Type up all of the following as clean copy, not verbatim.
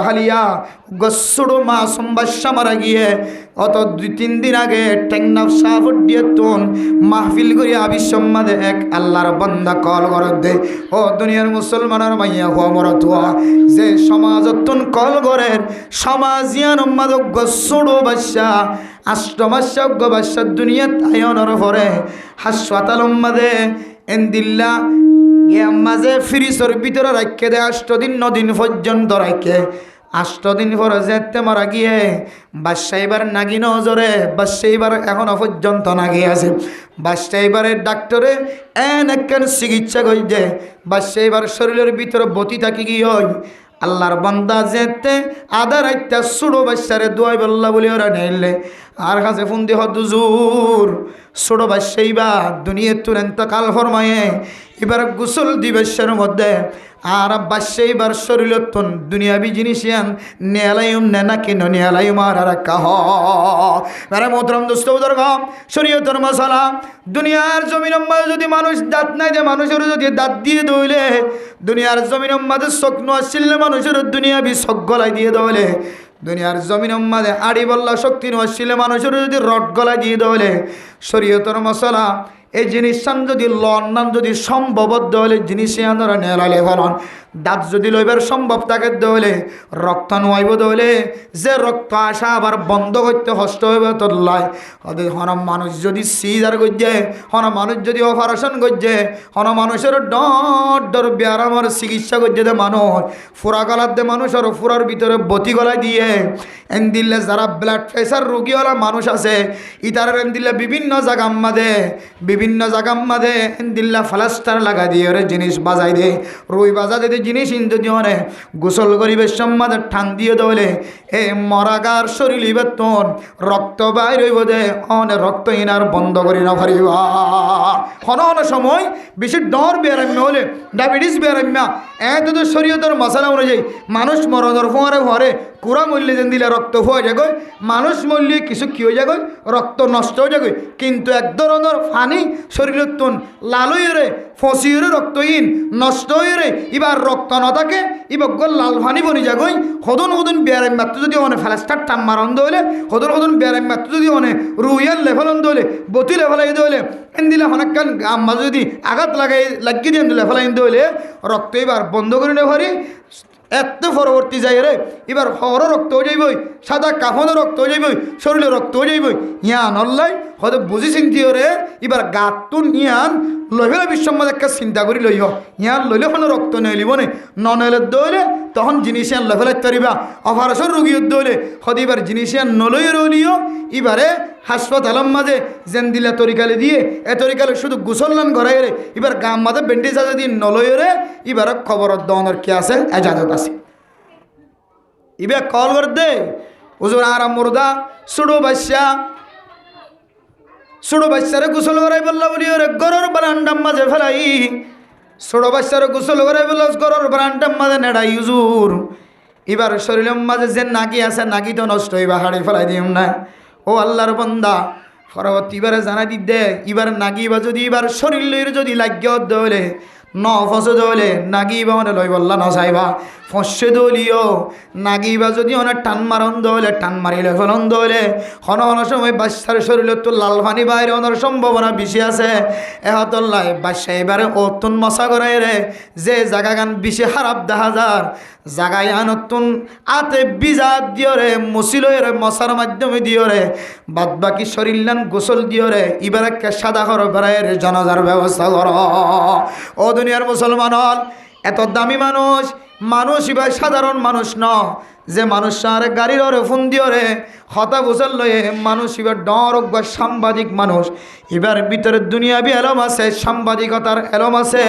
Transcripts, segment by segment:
হালিয়া গসুড়ো মাসুম বাদশা মারা গিয়ে অত 2-3 দিন আগে টেকনাফ সাফুডিয়ে তুন মাহফিল করি আবিসম্মাদে এক আল্লাহর বান্দা কল করে দে ও দুনিয়ার মুসলমানের মাইয়া হো মরত যে সমাজতুন কল করেন সমাজিয়ান উম্মাদ গসুড়ো বাদশা আষ্টমাশা বাদশা দুনিয়া তায়নের পরে হাসপাতাল উম্মাদে এন্দিল্লা মাঝে ফ্রিজের ভিতরে রাখে দেয় 8 দিন 9 দিন পর্যন্ত রাখে 8 দিন পরে যেতে মারা গিয়ে বাদশা এবার নাগি নজরে বাদশা এবার এখনো পর্যন্ত নাগি আছে বাদশা এবারে ডাক্তারে একখান চিকিৎসা করছে বাদশা এবার শরীরের ভিতরে বতি থাকি কি হয় আল্লাহর বান্দা যেতে আধা রাইতা ছোটো বাচ্চারে দোয়াই বল্লা বলে ওরা নেইলে আর কাছে ফোন দিয়ে হুজুর ছোটো বাচ্চা এবার দুনিয়া তুরেন্ত কাল ফরমায়ে এবার গোসল দিবসের মধ্যে আর বাচ্চা এবার শরীর তুন দুনিয়াবি জিনিস নেলাইম নেনা কেন নেলাইম আর কাহ মানে মোহতরম দোস্ত বুজুর্গ শরীয়তের মশলা দুনিয়ার জমিন যদি মানুষ দাঁত নাই দে মানুষের যদি দাঁত দিয়ে দইলে দুনিয়ার জমিন মাঝে স্বপ্ন আসছিল মানুষের দুনিয়াবি শখ গলায় দিয়ে দইলে দুনিয়ার জমিন মাঝে আড়ি বল্লা শক্তি আসছিল মানুষের যদি রড গলায় দিয়ে দইলে শরীয়তের মশলা এই জিনিসটান যদি লন্ডন যদি সম্ভবদ্ধ হলে জিনিসে আমরা নেলালে ফলন দাঁত যদি লইবার সম্ভব থাকে দলে রক্ত নোয়াইব দলে যে রক্ত আসা আবার বন্ধ করতে কষ্ট হইব তোর লাই হন মানুষ যদি সিজার করছে হন মানুষ যদি অপারেশন করছে হন মানুষের ডর ব্যারামের চিকিৎসা করছে দে মানুষ ফুরা গলার দে মানুষের ফুরার ভিতরে বতি গলায় দিয়ে এন দিলে যারা ব্লাড প্রেশার রোগীওয়ালা মানুষ আছে ইতারের এন দিলে বিভিন্ন জায়গা মাঝে এন দিল্লা প্লাস্টার লাগা দিয়ে ওরে জিনিস বাজাই দে রুই বাজা দে জিনিস যদি অনে গোসল করিবে সম্মাদে ঠান দিয়ে দলে এ মরাগার শরীর বেতন রক্ত বাইর হইব দে অনে রক্ত ইনার বন্ধ করি না পারিবা হন সময় বেশি ডর বেড়াম্য হলে ডায়াবেটিস বেড়াম্যা এত তো শরীয়তের মশলা অনুযায়ী মানুষ মরণের ফরে কুড়া মূল্যে যেন দিলে রক্ত হয়ে যাগো মানুষ মূল্যে কিছু কি হয়ে যাগো রক্ত নষ্ট হয়ে যাগো কিন্তু এক ধরনের ফানি শরীরের তুন লাল হয়ে রে ফসি রে রক্তহীন নষ্ট হয়ে রে এবার রক্ত না থাকে এবার লাল ফানি বনি যাগই হদন বেড়াই মাত্র যদি অনে ফ্লাস্টার টাম মারন্দ হলে হদন বেড়াই মাত্র যদি অনে রুইয়ার লেফেলন্দ হলে বতি লেফেলাই হলে এন দিলে অনেকক্ষণ আম্মা যদি আঘাত লাগিয়ে দিয়ে লেফেলাই হলে রক্ত এবার বন্ধ করে নে ভরি এত পরবর্তী যাই রে এবার হর রক্ত হয়ে যাইবই সাদা কাফনের রক্ত হয়ে যাইবই শরীরে রক্ত হয়ে যাইবই ইয়ান অল্লাই হয়তো বুঝি চিন্তিও রে এবার গাতুন ইয়ান লইলে বিশ্বম্মদ একটা চিন্তা করি লইহ ইয়ান লইলে কোনো রক্ত নেলিব নে ননেলে দইলে তখন জিনিস ইয়ান লেফেলাইতে পারিবা অপারেশন রোগী দইলে হয়তো এবার জিনিস ইয়ান নলই রলিও এবারে হাসপাতালের মাঝে যেন দিলে তরিকালে দিয়ে এ তরিকালে শুধু গোসললান ঘরাই রে এবার গাম মাঝে বেন্ডেজ আছে দিয়ে নলই রে এবার খবর দনের কি আছে এজাজত আছে এবার কল করে দে হুজুর আরাম মুর্দা ছোটো বাচ্চারে গোসল করাই বললা বলি ওরে গরর বারান্ডার মাঝে ফেলাই ছোটো বাচ্চারে গোসল করাই বলল গরর বারান্ডার মাঝে নেড়াই হুজুর এবার শরীরের মাঝে যে নাগি আছে নাগি তো নষ্ট হইবা হাড়ি ফেলাই দিম না ও আল্লাহর বান্দা পরবর্তী এবারে জানাই দি দে এবার নাগিবা যদি এবার শরীর যদি লাগিয়ে দলে ন ফসে দলে নাগিবা মানে লই বললা ন চাইবা ফসে দলিও নাগিবা যদি অনেক টান মারন দলে টান মারিলে ফলন দলে হন সময় বাচ্চার শরীরে তো লাল পানি বাইরে অনার সম্ভাবনা বেশি আছে এহতল্লাই বাচ্চা এবারে অতুন মশা করাই রে যে জায়গা গান বেশি খারাপ দেখা যার জাগায় আনতুন আতে বিজা দিও রে মুসিল রে মশার মাধ্যমে দিও রে বাদ বাকি শরীর লান গোসল দিও রে এবার একটা সাদা ঘর বেড়ায় রে জানাজার ব্যবস্থা কর ও দুনিয়ার মুসলমান হল এত দামি মানুষ এবার সাধারণ মানুষ ন যে মানুষ আর গাড়ির ওরে ফোন দিও রে হতা গোসল লয়ে মানুষ এবার ডর বা সাংবাদিক মানুষ এবার ভিতরে দুনিয়াবি এলম আছে সাংবাদিকতার এলম আছে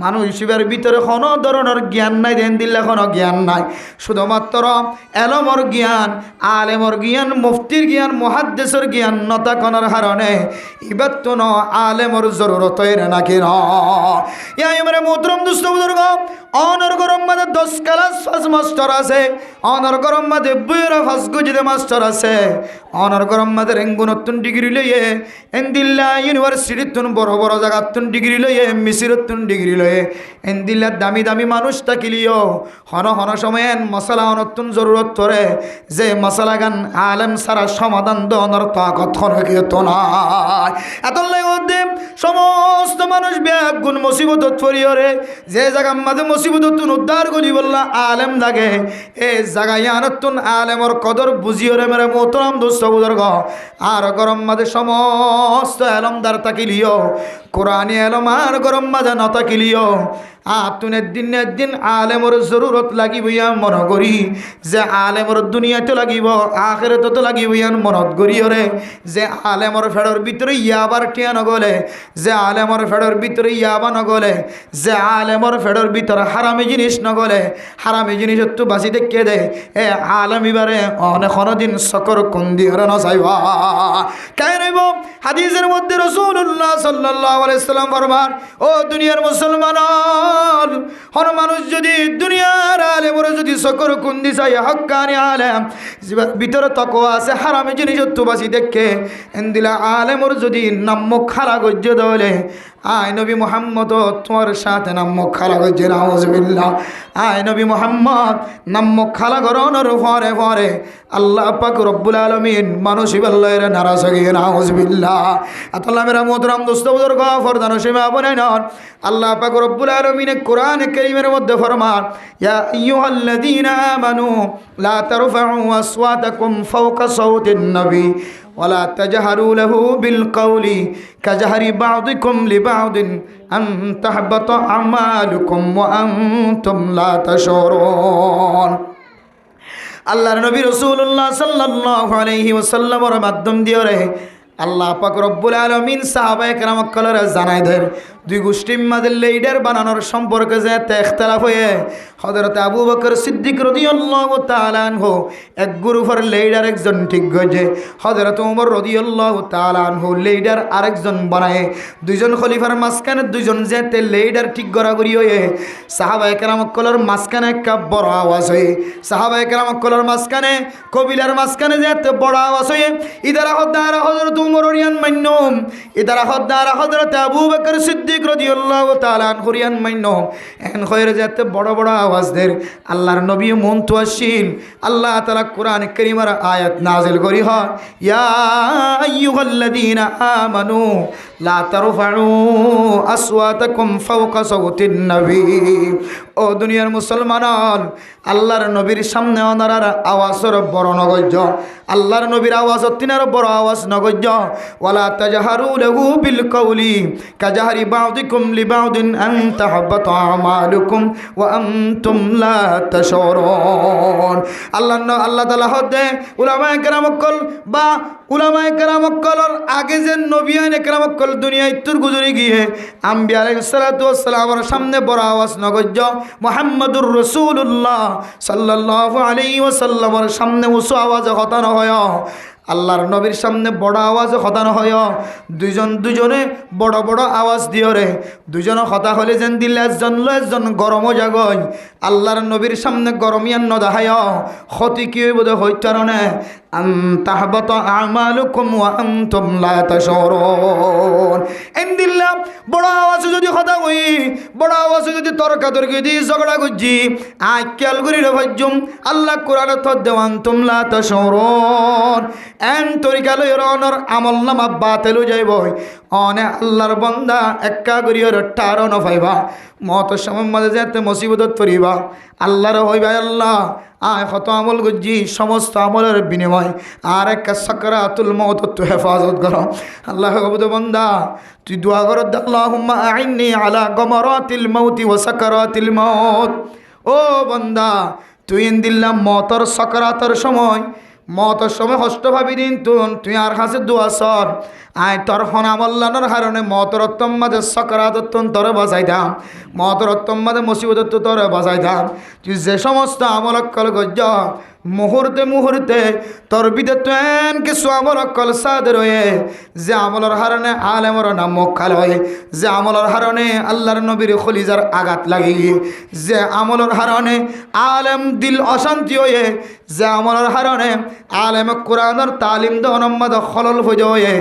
মানুষ এবার ভিতরে কোনো ধরনের জ্ঞান নাই দেন দিলে কোনো জ্ঞান নাই শুধুমাত্র এলমর জ্ঞান আলেমর জ্ঞান মুফতির জ্ঞান মুহাদ্দিসের জ্ঞান নতা করার কারণে এবার তো ন আলেমর জরুরত এর নাকি ন ইয়া মোহতরম দুস্থ বুজুর্গ অনর গরম মানে 10 ক্লাস 5 মাস্টার আছে অনর গরম মাঝে বুয়েরা ফাঁস গজিতে মাস্টার আছে অনর গরম মাঝে রেঙ্গুনতুন ডিগ্রি লইয়ে এন্দিল্লা ইউনিভার্সিটিতুন বড় বড় জায়গাতুন ডিগ্রি লইয়ে মিসিরতুন ডিগ্রি লইয়ে এন্দিল্লা দামি দামি মানুষ থাকিলিও হন হন সময়ে মশলা অনতুন জরুরত করে যে মশলা গান আলেম সারা সমাধান দনর তাকত হরকিত নাই এত লাগে সমস্ত মানুষ ব্যাগুন মুসিবত ফরিয়রে যে জায়গার মাঝে মুসিবততুন উদ্ধার করি বললা আলেম লাগে এ জায়গায় আনতুন আলেমর কদর বুঝিওরে মেরে মোহতরম দোস্ত বুজুর্গ আর গরম মাঝে সমস্ত এলমদার তাকিলিও কোরআনি এলম আর গরম মাঝে ন তাকিলিও আতুনের দিন আলেমর জরুরত লাগিব ইয়ান মনে করি যে আলেমর দুনিয়াতে লাগিব আখিরাতে লাগিব ইয়ান মনত করিওরে যে আলেমর ফেডর ভিতরে ইয়াবার টিয়া নগলে যে আলেমর ফেডর ভিতরে ইয়াবা নগলে যে আলেমর ফেডর ভিতরে হারামি জিনিস নগলে হারামি জিনিস একটু বাঁচি দেখে দে এ আলেম এবারে অনেক দিন সকর কুন্দি হরে নসাইবা কেন রইব হাদিসের মধ্যে রাসূলুল্লাহ সাল্লাল্লাহু আলাইহি সাল্লাম ফরমান ও দুনিয়ার মুসলমান হর মানুষ যদি দুনিয়ার আলেমর যদি সকর কুন্দি চাই হক্কানি আলেম ভিতরে তাকওয়া আছে হারামি জিনিস একটু বাঁচি দেখে এন্দিলা আলেমর যদি নাম খারা গজ্জ দলে আয় নবী মুহাম্মদ তোমার সাথে নাম খালা গজ্জে নাউজুবিল্লাহ আয় নবী মুহাম্মদ নাম খালা গরনের পরে পরে আল্লাহ পাক রব্বুল আলামিন মানুষ বললের নারাজ হয়ে নাউজুবিল্লাহ আল্লাহ মেরা মোহতরম দোস্ত বুজুর্গ ফরদান সীমা বলেন আল্লাহ পাক রব্বুল আলামিন কোরআন কারীমের মধ্যে ফরমান ইয়া আইয়ুহাল্লাযীনা আমানু লা তারফাউ আসওয়াতাকুম ফাওকা সাওতিন নবী ولا تجهروا له بالقول كجهر بعضكم لبعض أن تحبط أعمالكم وأنتم لا تشعرون আল্লাহর নবী রাসূলুল্লাহ সাল্লাল্লাহু আলাইহি ওয়াসাল্লামের মাধ্যম দিয়ে আল্লাহ পাক রব্বুল আলামিন সাহাবায়ে কেরামক কলরে জানাই দেন দুই গোষ্ঠীর মাঝে লিডার বানানোর সম্পর্কে যে ইখতিলাফ হয়ে হযরত আবু বকর সিদ্দিক রাদিয়াল্লাহু তাআলা আনহু এক গ্রুপের লিডার একজন ঠিক গজে হযরত ওমর রাদিয়াল্লাহু তাআলা আনহু লিডার আরেকজন বানায় দুইজন খলিফার মাঝখানে দুইজন যেতে লিডার ঠিক গড়াগড়ি হয়ে সাহাবায়ে কেরামক কলর মাঝখানে একটা বড় আওয়াজ হয়ে সাহাবায়ে কেরামক কলর মাঝখানে কবিলার মাঝখানে যেতে বড় আওয়াজ হয়ে ইদারা হদ্দার হযরত ওমর রিয়ান মান্নুম ইদারা হদ্দার হযরত আবু বকর সিদ্দিক রাদিয়াল্লাহু তাআলা আনহু রিয়ান মান্নুম এন খয়রে যেতে বড় বড় আওয়াজ দের আল্লাহর নবী মন তো আসিল আল্লাহ তাআলা কোরআন কারীমের আয়াত নাযিল করি হয় ইয়া আইয়ুহাল্লাযীনা আমানু লা তারফাউ আসওয়াতাকুম ফাওকা সাওতিন নবী ও দুনিয়ার মুসলমান আল্লাহর নবীর সামনে ওনার আওয়াজের বড় নগজ্য আল্লাহর নবীর আওয়াজ তিনার বড় আওয়াজ নগজ্য ওয়ালা তাজহারু লাহু বিল কওলি কাজহারি বাউদিকুম লিবাউদিন আন তাহাব্বাতু আমালুকুম ওয়া আনতুম লা তাশউরুন আল্লাহ তাআলা হদে উলামায়ে কেরামকল বা উলামায়ে কেরামকলর আগে যে নবিয়ানে কেরামকল দুনিয়ায় তুর গুজরে গিয়ে আম্বিয়া আলাইহিস সালাতু ওয়াস সালামের সামনে বড় আওয়াজ নগজ্য মুহাম্মাদুর রাসূলুল্লাহ সাল্লাল্লাহু আলাইহি ওয়াসাল্লামের সামনে উঁচু আওয়াজে কথা না হয় আল্লাহর নবীর সামনে বড় আওয়াজে কথা না হয় দুজনে বড় বড় আওয়াজ দিও রে দুজনে কথা হলে যেন দিলে একজন গরমও জাগয় আল্লাহর নবীর সামনে গরমিয়ান নদাহায় ক্ষতি কি হইব হইতারণে আন তাহবাত আমালুকুম ওয়া আনতুম লা তাশউরুন ইনদিল্লাহ বড় আওয়াজে যদি কথা কই বড় আওয়াজে যদি তর্কাতর্কি দি ঝগড়া করছি আইকাল করি রে ভাইজুম আল্লাহ কোরআনে তো দেওয়ান তুম লা তাশউরুন এন তরিকা লইর অনর আমল নামা বাতিল যাইব অনে আল্লাহর বান্দা একা করিয়র টারো ন পাইবা মত সময় মাঝে যেতে মুসিবতত পড়িবা আল্লাহর হইবা আল্লাহ আয় কত আমল গুজি সমস্ত আমলের বিনিময় আর একটা সাকরাতুল মউত তো হেফাজত করো আল্লাহ গবুদ বান্দা তুই দোয়া কর আল্লাহুম্মা আইন্নি আলা গমরাতিল মাউতি ওয়া সাকরাতিল মাউত ও বান্দা তুই ইনদিল্লাহ মতর সাকরাতের সময় মতর সময় হষ্ট ভাবি দিন তুই আর কাছে দোয়া সর আয় তোর হনামল্লানোর কারণে মতরত্তম মাঝে সকরাতত্তন তোরে বাঁচাই দাম মতরত্তম মাঝে মুসিবতত্ব তোরে বাঁচাই দাম তুই যে সমস্ত আমলকল গজ্জ মুহূর্তে মুহূর্তে তোর ভিতরে তেন কিছু আমল কলসাদ রয়ে যে আমলের হারণে আলেমর নাম মক্কাল হয়ে, যে আমলের হারণে আল্লাহর নবীর খলিজার আঘাত লাগিয়ে, যে আমলের হারণে আলেম দিল অশান্তি হয়ে, যে আমলের হারণে আলেম কোরআনের তালিম দনম্মদ খলল হয়ে,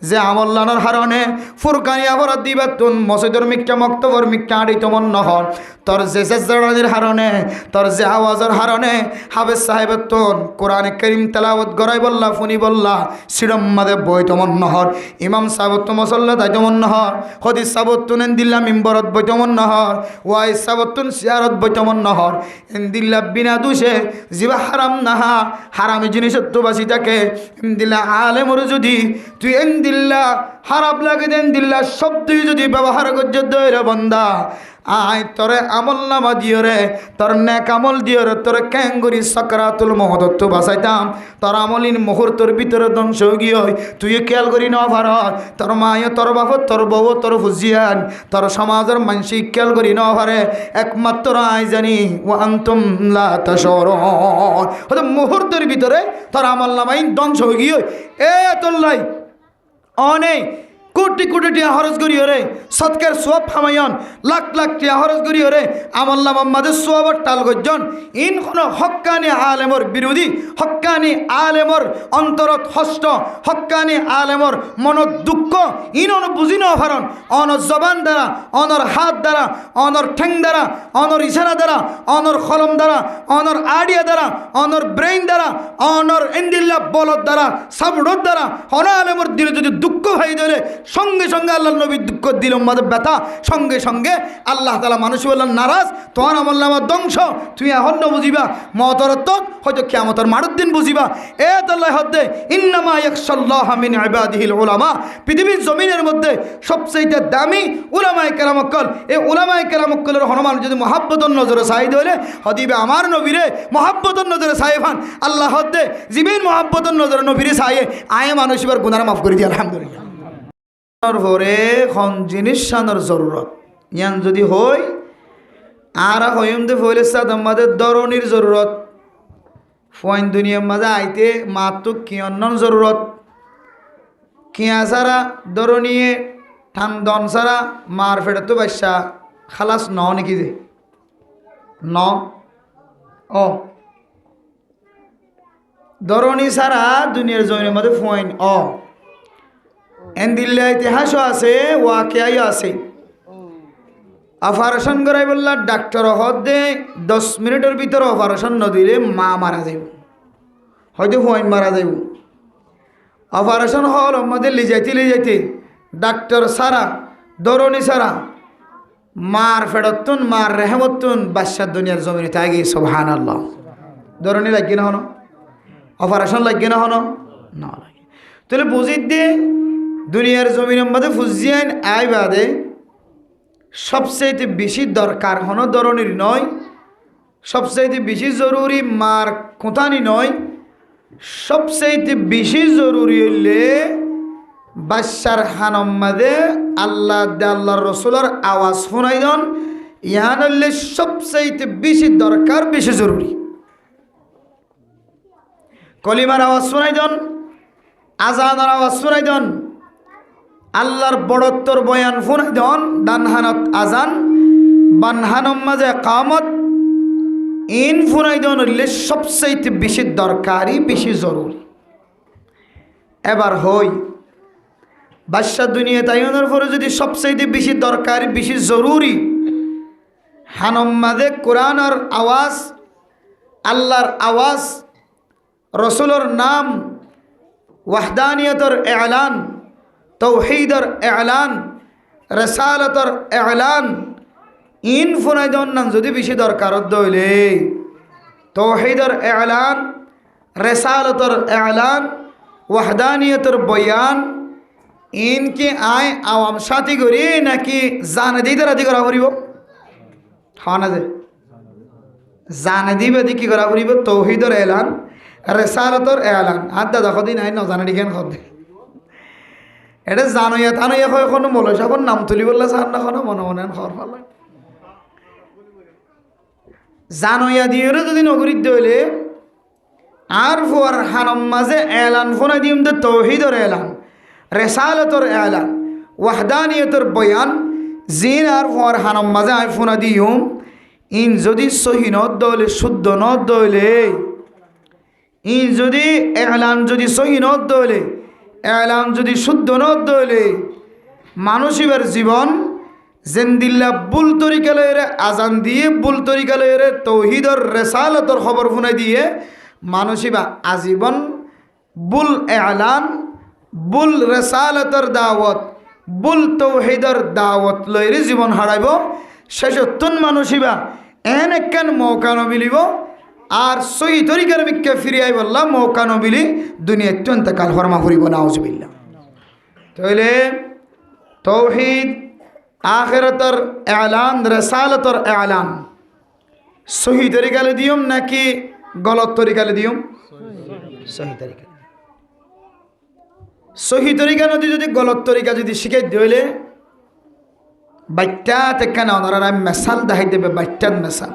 যে আমল্লানোর হারণে ফুরকানিয়া ভরত দিবাতুন মসজিদের মিক্কা মক্তবর মিক্কা আড়িত মন নহর তোর যে জড়ানির হারণে তোর যে আওয়াজের হারণে হাফেজ সাহেবের তোন কোরআনে করিম তেলাওয়াত গড়াই বললা ফুনি বললা সিরম্মাদে বই তমন নহর ইমাম সাবত মসল্লা তাই তমন নহর হদিস সাবতুন দিল্লা মিম্বরত বই তমন নহর ওয়াই সাবতুন সিয়ারত বই তমন নহর দিল্লা বিনা দুষে জিবা হারাম নাহা হারামি জিনিসের তো বাসি থাকে দিল্লা আলেমর যদি তুই দিল্লা হারাপ লাগে দেন দিল্লা শব্দই যদি ব্যবহার করছে দৈরে বন্দা আয় তোরে আমল নামা দিও রে তোর নেক আমল দিও রে তোর ক্যাঙ্গুরি সকরাতুল মহদত্ব বাসাইতাম তোর আমলিন মুহূর্তের ভিতরে ধ্বংস গিয়ে তুই খেয়াল করি ন ভার তোর মায় তোর বাপ তোর বউ তোর ফুজিয়ান তোর সমাজের মানসি খেয়াল করি ন ভারে একমাত্র আই জানি ও আন্তুম লা তাশউরুন হয়তো মুহূর্তের ভিতরে তোর আমল নামাই ধ্বংস গিয়ে এ তোর লাই অনেক কোটি কোটি টিয়া হরজ করি রে সৎকার সোয়াব হামায়ন লাখ লাখ টিয়া হরজ করি রে আমল্লা মোহাম্মদের সোয়াবর টাল গজ্জন ইন কোনো হক্কানি আলেমর বিরোধী হক্কানি আলেমর অন্তরত হষ্ট হক্কানি আলেমর মনত দুঃখ ইন অন বুঝি ন ভারণ অনর জবান দ্বারা অনর হাত দ্বারা অনর ঠেং দ্বারা অনর ইশারা দ্বারা অনর কলম দ্বারা অনর আইডিয়া দ্বারা অনর ব্রেইন দ্বারা অনর ইন্দিল্লা বলদ দ্বারা সাবড়োর দ্বারা অন আলেমর দিলে যদি দুঃখ ভাই ধরে সঙ্গে সঙ্গে আল্লাহ নবীর দুঃখ দিল মাদের ব্যথা সঙ্গে সঙ্গে আল্লাহ তাআলা মানুষ বললেন নারাজ তোমার আমল নামার ধ্বংস তুই এখন ন বুঝিবা মতরত হয়তো কিয়ামতের মারুর দিন বুঝিবা এ আল্লাহ হদ্দে ইন্নামা ইয়াখশাল্লাহ মিন ইবাদিহিল উলামা পৃথিবীর জমিনের মধ্যে সবচেয়ে দামি উলামায়ে কেরামকল এই উলামায়ে কেরামকলের হনুমান যদি মহাব্বতর নজরে চাই হলে হদিবে আমার নবীরে মহাব্বতর নজরে চাইফান আল্লাহ হদ্দে জীবিন মহাব্বতর নজরে নবীরে চাইয়ে আয়ে মানুষ এবার গুনাহ মাফ করে দিয়ে আলহামদুলিল্লাহ ভরে খন জিনিস সানোর জরুরত ইয়ান যদি হই আর হইমদে ফইলে আমাদের দরনির জরুরত ফোন দুনিয়ার মাঝে আইতে মাত্র কিয়ন্নর জরুরত কিয়া সারা দরনিয়ে ঠান দন সারা মার ফেটে তো বাসা খালাস ন নাকি যে ন ও দরনি সারা দুনিয়ার জমিনের মধ্যে ফোন অ এন্দিল্লা ইতিহাসও আছে ওয়াকিয়াও আছে অপারেশন করাই বললা ডাক্তার হদে 10 মিনিটের ভিতরে অপারেশন ন দিলে মা মারা যাইব হয়তো হুয়াইন মারা যাইব অপারেশন হল আমাদের লিজাইতে ডাক্তার সারা দরনি সারা মার ফেরতুন মার রেহমতুন বাদশার দুনিয়ার জমিনে থাকি সুবহানাল্লাহ দরনি লাগি না হনো অপারেশন লাগি না হনো না লাগে তাহলে বুঝি দে দুনিয়ার জমিনের মধ্যে ফুজিয়ান আই বাদে সবচেয়ে বেশি দরকার হনো ধরনের নয় সবচেয়ে বেশি জরুরি মার কোথানি নয় সবচেয়ে বেশি জরুরি হইলে বাদশার হানম মাদে আল্লাহর রসুলের আওয়াজ শোনাই দন ইহান হইলে সবচেয়ে বেশি দরকার বেশি জরুরি কলিমার আওয়াজ শোনাই দন আজানের আওয়াজ শোনাই দন আল্লাহর বড়ত্বর বয়ান ফোনাই দন দানহানত আজান বানহানম মাঝে কামত ইন ফোনাই দন হইলে সবচেয়ে বেশি দরকারি বেশি জরুরি এবার হই বাদশা দুনিয়া তাইনের পরে যদি সবচেয়ে বেশি দরকারি বেশি জরুরি হানম মাঝে কোরআনের আওয়াজ আল্লাহর আওয়াজ রসুলের নাম ওয়াহদানিয়তের এলান তৌহিদের এলান রেসালতের এলান ইন ফোনাইদন নাম যদি বেশি দরকার হইলে তৌহিদের এলান রেসালতের এলান ওয়াহদানিয়তের বয়ান ইনকে আয় আওয়াম সাথী করি নাকি জানে দিতে রাজি করা করিব হওয়া না যে জানে দিবে দি কি করা করিব তৌহিদের এলান রেসালতের এলান আর দাদা কদিন আই নজানা দিকেন খদে এটা জানইয়া তানইয়া হয় কোনো মৌলা সাহর নাম তুলি বললে চান না কোনো মনে মনে খবর পাল জানইয়া দিয়ে যদি নগরীত হইলে আর ফুয়ার হানম মাঝে এলান ফোনা দিম দে তৌহিদর এলান, রেসালতর এলান, ওয়াহদানিয়তর বয়ান জিন আর ফুয়ার হানম মাঝে আই ফোনা দিম ইন যদি সহি নত দইলে শুদ্ধ নত দইলে ইন যদি এলান যদি সহি নত দইলে এলান যদি শুদ্ধ নত দইলে মানুষের জীবন জেন্দিল্লা বুল তরিকা লয়েরে আজান দিয়ে বুল তরিকা লয়েরে তৌহিদর রেসালতর খবর শুনাই দিয়ে মানুষিবা আজীবন বুল এলান বুল রেসালতর দাওয়াত বুল তৌহিদর দাওয়াত লয়েরে জীবন হারাইব। শেষত্তন মানুষিবা এন একখান মৌকা নমিলিব আর সহি তরিকার মিক্কে ফিরিয়াই বললাম মৌকা নমিলি দুনিয়া অত্যন্ত কাল হরমা ফুরিব নাউজুবিল্লাহ। তাহলে তৌহিদ আখিরাতর এলান রেসালতর এলান সহি তরিকালে দিয়ম নাকি গলত তরিকালে দিয়ম? সহি তরিকা। সহি তরিকা নদী যদি গলত তরিকা যদি শিখাই দিলে বাচ্চা থেকে না ওনারা মেসাল দেখাই দেবে বাচ্চার মেসাল।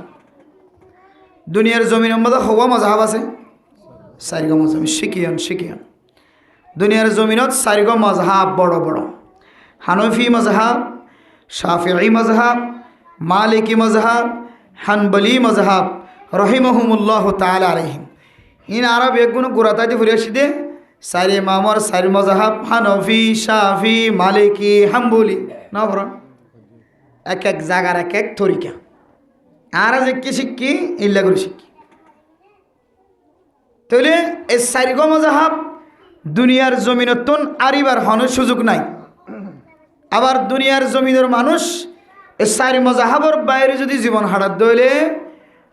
দুনিয়ার জমিনের মধ্যে হওয়া মজাহাব আছে চারিগো মজাহাব শিখিয়ন দুনিয়ার জমিনত চারিগো মজাহাব বড় বড় হানফি মজাহাব, শাফিঈ মজহাব, মালিকি মজহাব, হানবলি মজহাব রহিমহুমুল্লাহ তাআলা আলাইহিম। ইন আরব একগুণ গুরাতাদি ফুরিয়াছি দে সারি ইমামর সারি মজহাব হানফি শাফি মালিকি হাম্বলি না ভরণ এক এক জায়গার এক এক তরিকা আর যে কি শিক্ষি ইল্লা করে শিক্ষি। তাহলে এই সারিগো মজহাব দুনিয়ার জমিনতন আরিবার হনের সুযোগ নাই। আবার দুনিয়ার জমিনের মানুষ এই চারি মজাহাবর বাইরে যদি জীবন হারাত দইলে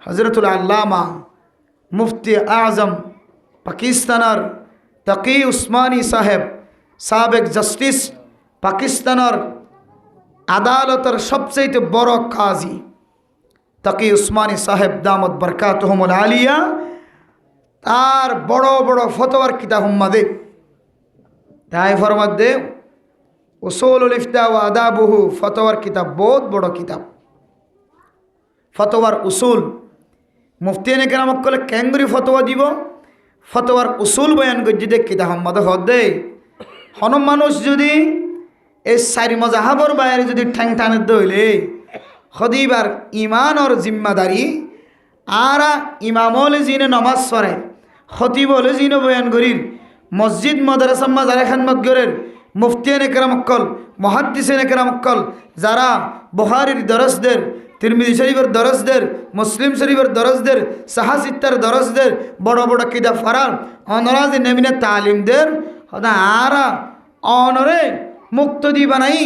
হজরতুল আল্লামা মুফতি আজম পাকিস্তানের তকি উসমানী সাহেব সাবেক জাস্টিস পাকিস্তানের আদালতের সবচেয়ে বড় কাজী তকি উসমানী সাহেব দামত বরকাতুহুমুল আলিয়া তার বড় বড় ফতোয়ার কিতাব হুম্মাদে তাই ফরমাদে উসুলুল ইফতা ওয়া আদাবুহু ফতোয়ার কিতাব বহুত বড় কিতাব। ফতোয়ার উসুল মুফতিয়ানে কেরামক কলে কেঙ্গুরি ফতোয়া দিব ফতোয়ার উসুল বয়ান করছি দে কিতাব সম্মাদ হদে হন মানুষ যদি এই চারি মজাহাবর বাইরে যদি ঠ্যাং টানে দইলে হদিবার ইমানর জিম্মাদারি আর ইমামলে জিনে নমাজ পড়ে খতিবলে জিনে বয়ান করির মসজিদ মাদ্রাসা মাজারে খানমত গরের মুফতিয়ানে কেরামক্কল মুহাদ্দিসিনে কেরামক্কল যারা বুখারীর দরসদের তিরমিজি শরীফের দরসদের মুসলিম শরীফের দরসদের সাহাসিত্তার দরসদের বড় বড় কিতাব ফারার অনরাজ নেমিনে তালিমদের হদা আরা অনরে মুক্তদি বানাই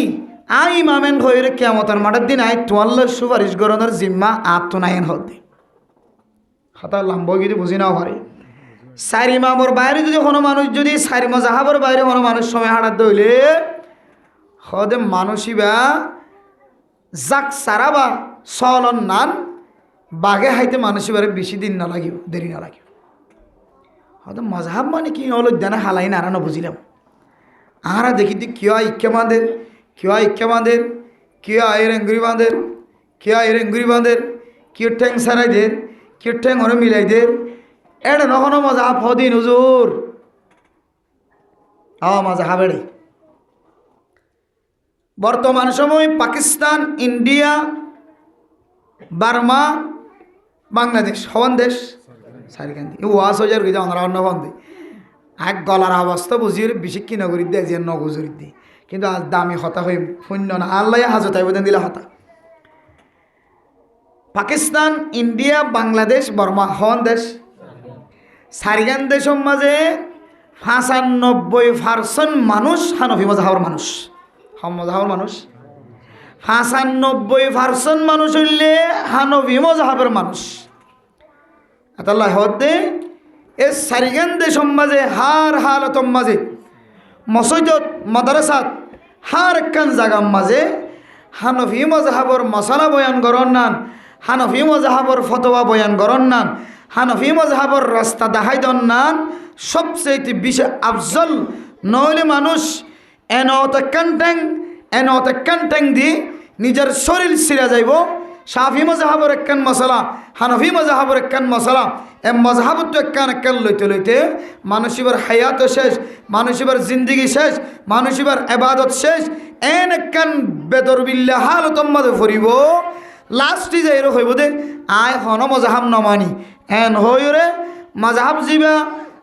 আই ইমামেন হইরে কিয়ামতের মাঠের দিন আই তোয়াল্লার সুপারিশ গরনের জিম্মা আত্মনায়ন হতে হতা লম্ব যদি বুঝি না পারে চারি ইমামর বাইরে যদি কোনো মানুষ যদি চারি মজাহাবর বাইরে কোনো মানুষ সময় হাঁটার দইলে হদে মানুষিবা যাক সারাবা চলন নান বাঘে হাইতে মানুষিবারে বেশি দিন না লাগিব দেরি না লাগিব। হয়তো মজাহাব মানে কি হলো দেনা হালাই না আর বুঝিলাম আরা দেখি কিয় ইক্কা বাঁধের কিয় আয়ের এঙ্গুরি বাঁধের কিয় ঠ্যাং সারাই দের কিয় ঠ্যাং হরে মিলাই দের এটা নখনো মজাহাব হদিন হুজুর মজাহাব এড়ে। বর্তমান সময় পাকিস্তান, ইন্ডিয়া, বার্মা, বাংলাদেশ হওয়ান দেশ সারিকান্দি ওয়াশ হাজার গেছে অনারা অন্য বন্ধে এক গলার অবস্থা বুঝিয়ে বেশি কি নগরী দিয়ে যে নগজুরি দিয়ে কিন্তু আজ দামি হতা হয়ে শূন্য না আল্লাহ হাজত আইবেদন দিলে হতা। পাকিস্তান, ইন্ডিয়া, বাংলাদেশ, বার্মা হওয়ান দেশ সারিগান দেশের মাঝে ৯৫% মানুষ হানফি মজাহাবর মানুষ মজাহাবর মানুষ ৯৫% মানুষ হইলে হানফি মজাহাবের মানুষ। আল্লাহ হদে এ সারিগান দেশের মাঝে হার হালতম মাঝে মসজিদ মাদ্রাসাত হার একখান জাগার মাঝে হানফি মজাহাবর মশালা বয়ান করন নান হানফি মজাহাবর ফতোয়া বয়ান করন নান হানফি মজাহাবর রাস্তা দেখাই দন নান সবচেয়ে বেশি আফজল নইলে মানুষ এনতে কান্টেং দি নিজের শরীর ছিঁড়া যাইব শাফি মজাহাবর একখান মশলা, হানফি মজাহাবর একখান মশলা। এ মজাহাবত তো একখান লইতে লইতে মানুষের হায়াত শেষ, মানুষের জিন্দগি শেষ, মানুষের এবাদত শেষ। এন একখান বেদরবিল্লা হালতম মাঝে ফুরিব। লাস্টে যাই হইব দে আয় হন মজাহাব নমানি এন হইরে মজাহাব যিবা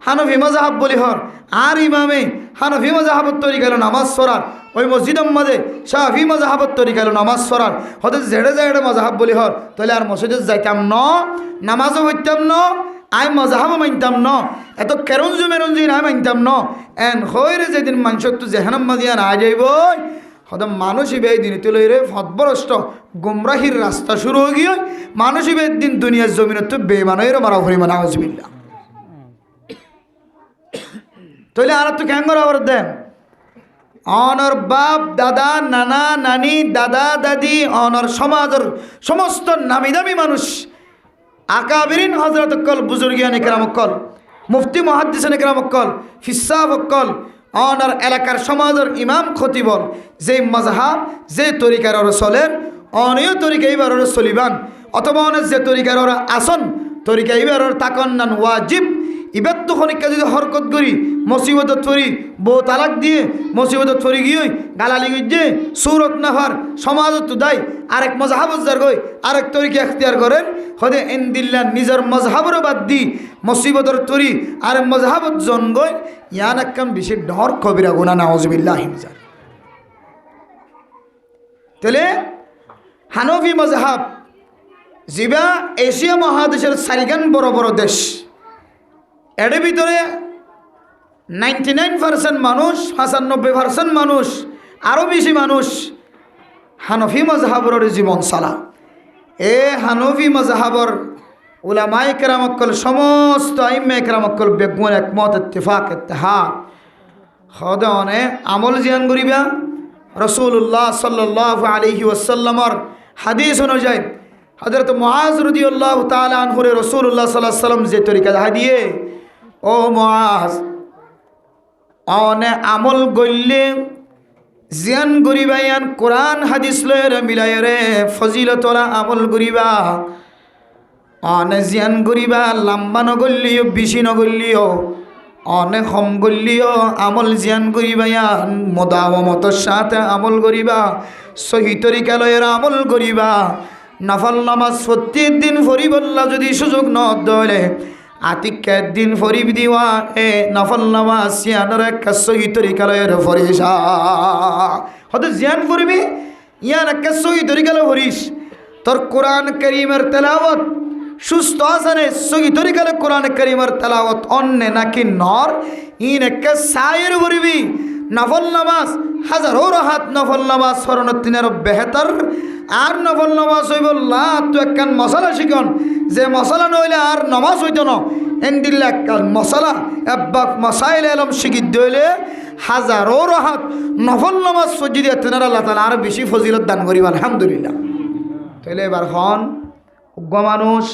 হানফি মজাহাব বলি হর। আর ইমামে হানফি মজাহাবত তৈরি গেল নামাজ পড়ার, ওই মসজিদের মাঝে শাফি মজাহাবত তৈরি গেল নামাজ পড়ার। হতে জেড়ে জেড়ে মজাহাব বলি হর, তাহলে আর মসজিদে যাইতাম ন, নামাজও হইতাম ন, আই মজাহাবও মানতাম ন, এত কেরঞ্জু মেরঞ্জি না মানতাম ন। এন হইরে যেদিন মানুষ তো জেহানাম মাজিয়া না যাইব, হতে মানুষই বে দিন তুলে রে ফতবরষ্ট গুমরাহির রাস্তা শুরু হয়ে গিয়ে মানুষই বে দিন দুনিয়ার জমিনের তো বেমানের মারা হরিমান আউযুবিল্লাহ। তাহলে আর তো ক্যাঙ্গর আবার দেন অনর বাপ দাদা নানা নানি দাদা দাদি অনর সমাজের সমস্ত নামি দামি মানুষ আকাবিরিন হজরত কল বুজুর্গিয়ান একরামকল মুফতি মুহাদ্দিসিন একরামকল ফিসাবকল অনর এলাকার সমাজের ইমাম খতিবল যে মজহাব যে তরিকার চলের অনেক তরিকা এইবার চলিবান অথবা অনেক যে তরিকার আসন তরিকা এইবার তাকন্নান ওয়াজিব। ইবার তো খনিকা যদি হরকত করি মুসিবতত ফরি বউ তালাক দিয়ে মুসিবতত ফরি গিয়ে গালালি গিয়ে সুরত নাফার সমাজত দায় আরেক মজাহাবত যার গই আরেক তরিকা এখতিয়ার করেন হদে ইনদিল্লা নিজের মজাহাবর বাদ দি মুসিবতর তরি আরেক মজাহাবত জন গই ইয়ান একদম বেশি ডর কবিরা গুনাহ নাউযুবিল্লাহ হিমজার। তাহলে হানফি মজাহাব যিবা এশিয়া মহাদেশের চারিগান বড় বড় দেশ, এর ভিতরে 99% মানুষ 95% মানুষ আরও বেশি মানুষ হানফি মজহাবর জীবন চালা। এ হানফি মজহাবর উলামায়ে কেরামকল সমস্ত আইম্মায়ে কেরামকল বেগুন একমত ইত্তেফাক ইত্তেহাদ হদনে আমল জিয়ান করিবা। রাসূলুল্লাহ সাল্লাল্লাহু আলাইহি ওয়াসাল্লামর হাদিস অনুযায়ী হযরত মুআজ রাদিয়াল্লাহু তাআলা আনহুরে রাসূলুল্লাহ সাল্লাল্লাহু আলাইহি ওয়াসাল্লাম যে তরিকা দিয়ে ও মুআজ অনে আমল গইলে জিয়ান গরিবায়ান কোরআন হাদিস লয়ের মিলায়রে ফজিলতরা আমল গরিবা অনে জিয়ান গরিবা লম্বা নগল্লিও বেশি নগল্লিও অনেক কম গল্লিও আমল জিয়ান গরিবায়ান মোদাওয়ামতর সাথে আমল গরিবা সহি তরিকা লয়ের আমল গরিবা। নফল নামাজ প্রত্যেকদিন ফরিবল্লা যদি সুযোগ ন দলে আতিকের দিন ফরিব দিওয়া এ নফল নামাজ সিয়ানোর একটা সহি তরিকালয়ের ফরিসা হয়তো জিয়ান ফরিবি ইয়ান একটা সহি তরিকাল ফরিস তোর কোরআন করিমের তেলাওয়াত সুস্থ আসানে সহি তরিকালে কোরআন করিমের তেলাওয়াত অন্যে নাকি নর ইন একটা সায়ের ফরিবি নফল নামাজ হাজারো রাহাত নফল নামাজ ফরনত তিনের বেহতর আর নফল নামাজ হইব লা তো একখান মশলা শিখন যে মশলা নইলে আর নামাজ হইত না এন্দিল্লা একখান মশলা এব্বাক মশাইল এলম শিখিত দইলে হাজারো রাহাত নফল নামাজ সজ্জি দিয়ে তেনার আল্লাহ তাআলা আর বেশি ফজিলত দান করিব আলহামদুলিল্লাহ। তাহলে এবার হন উগ্র মানুষ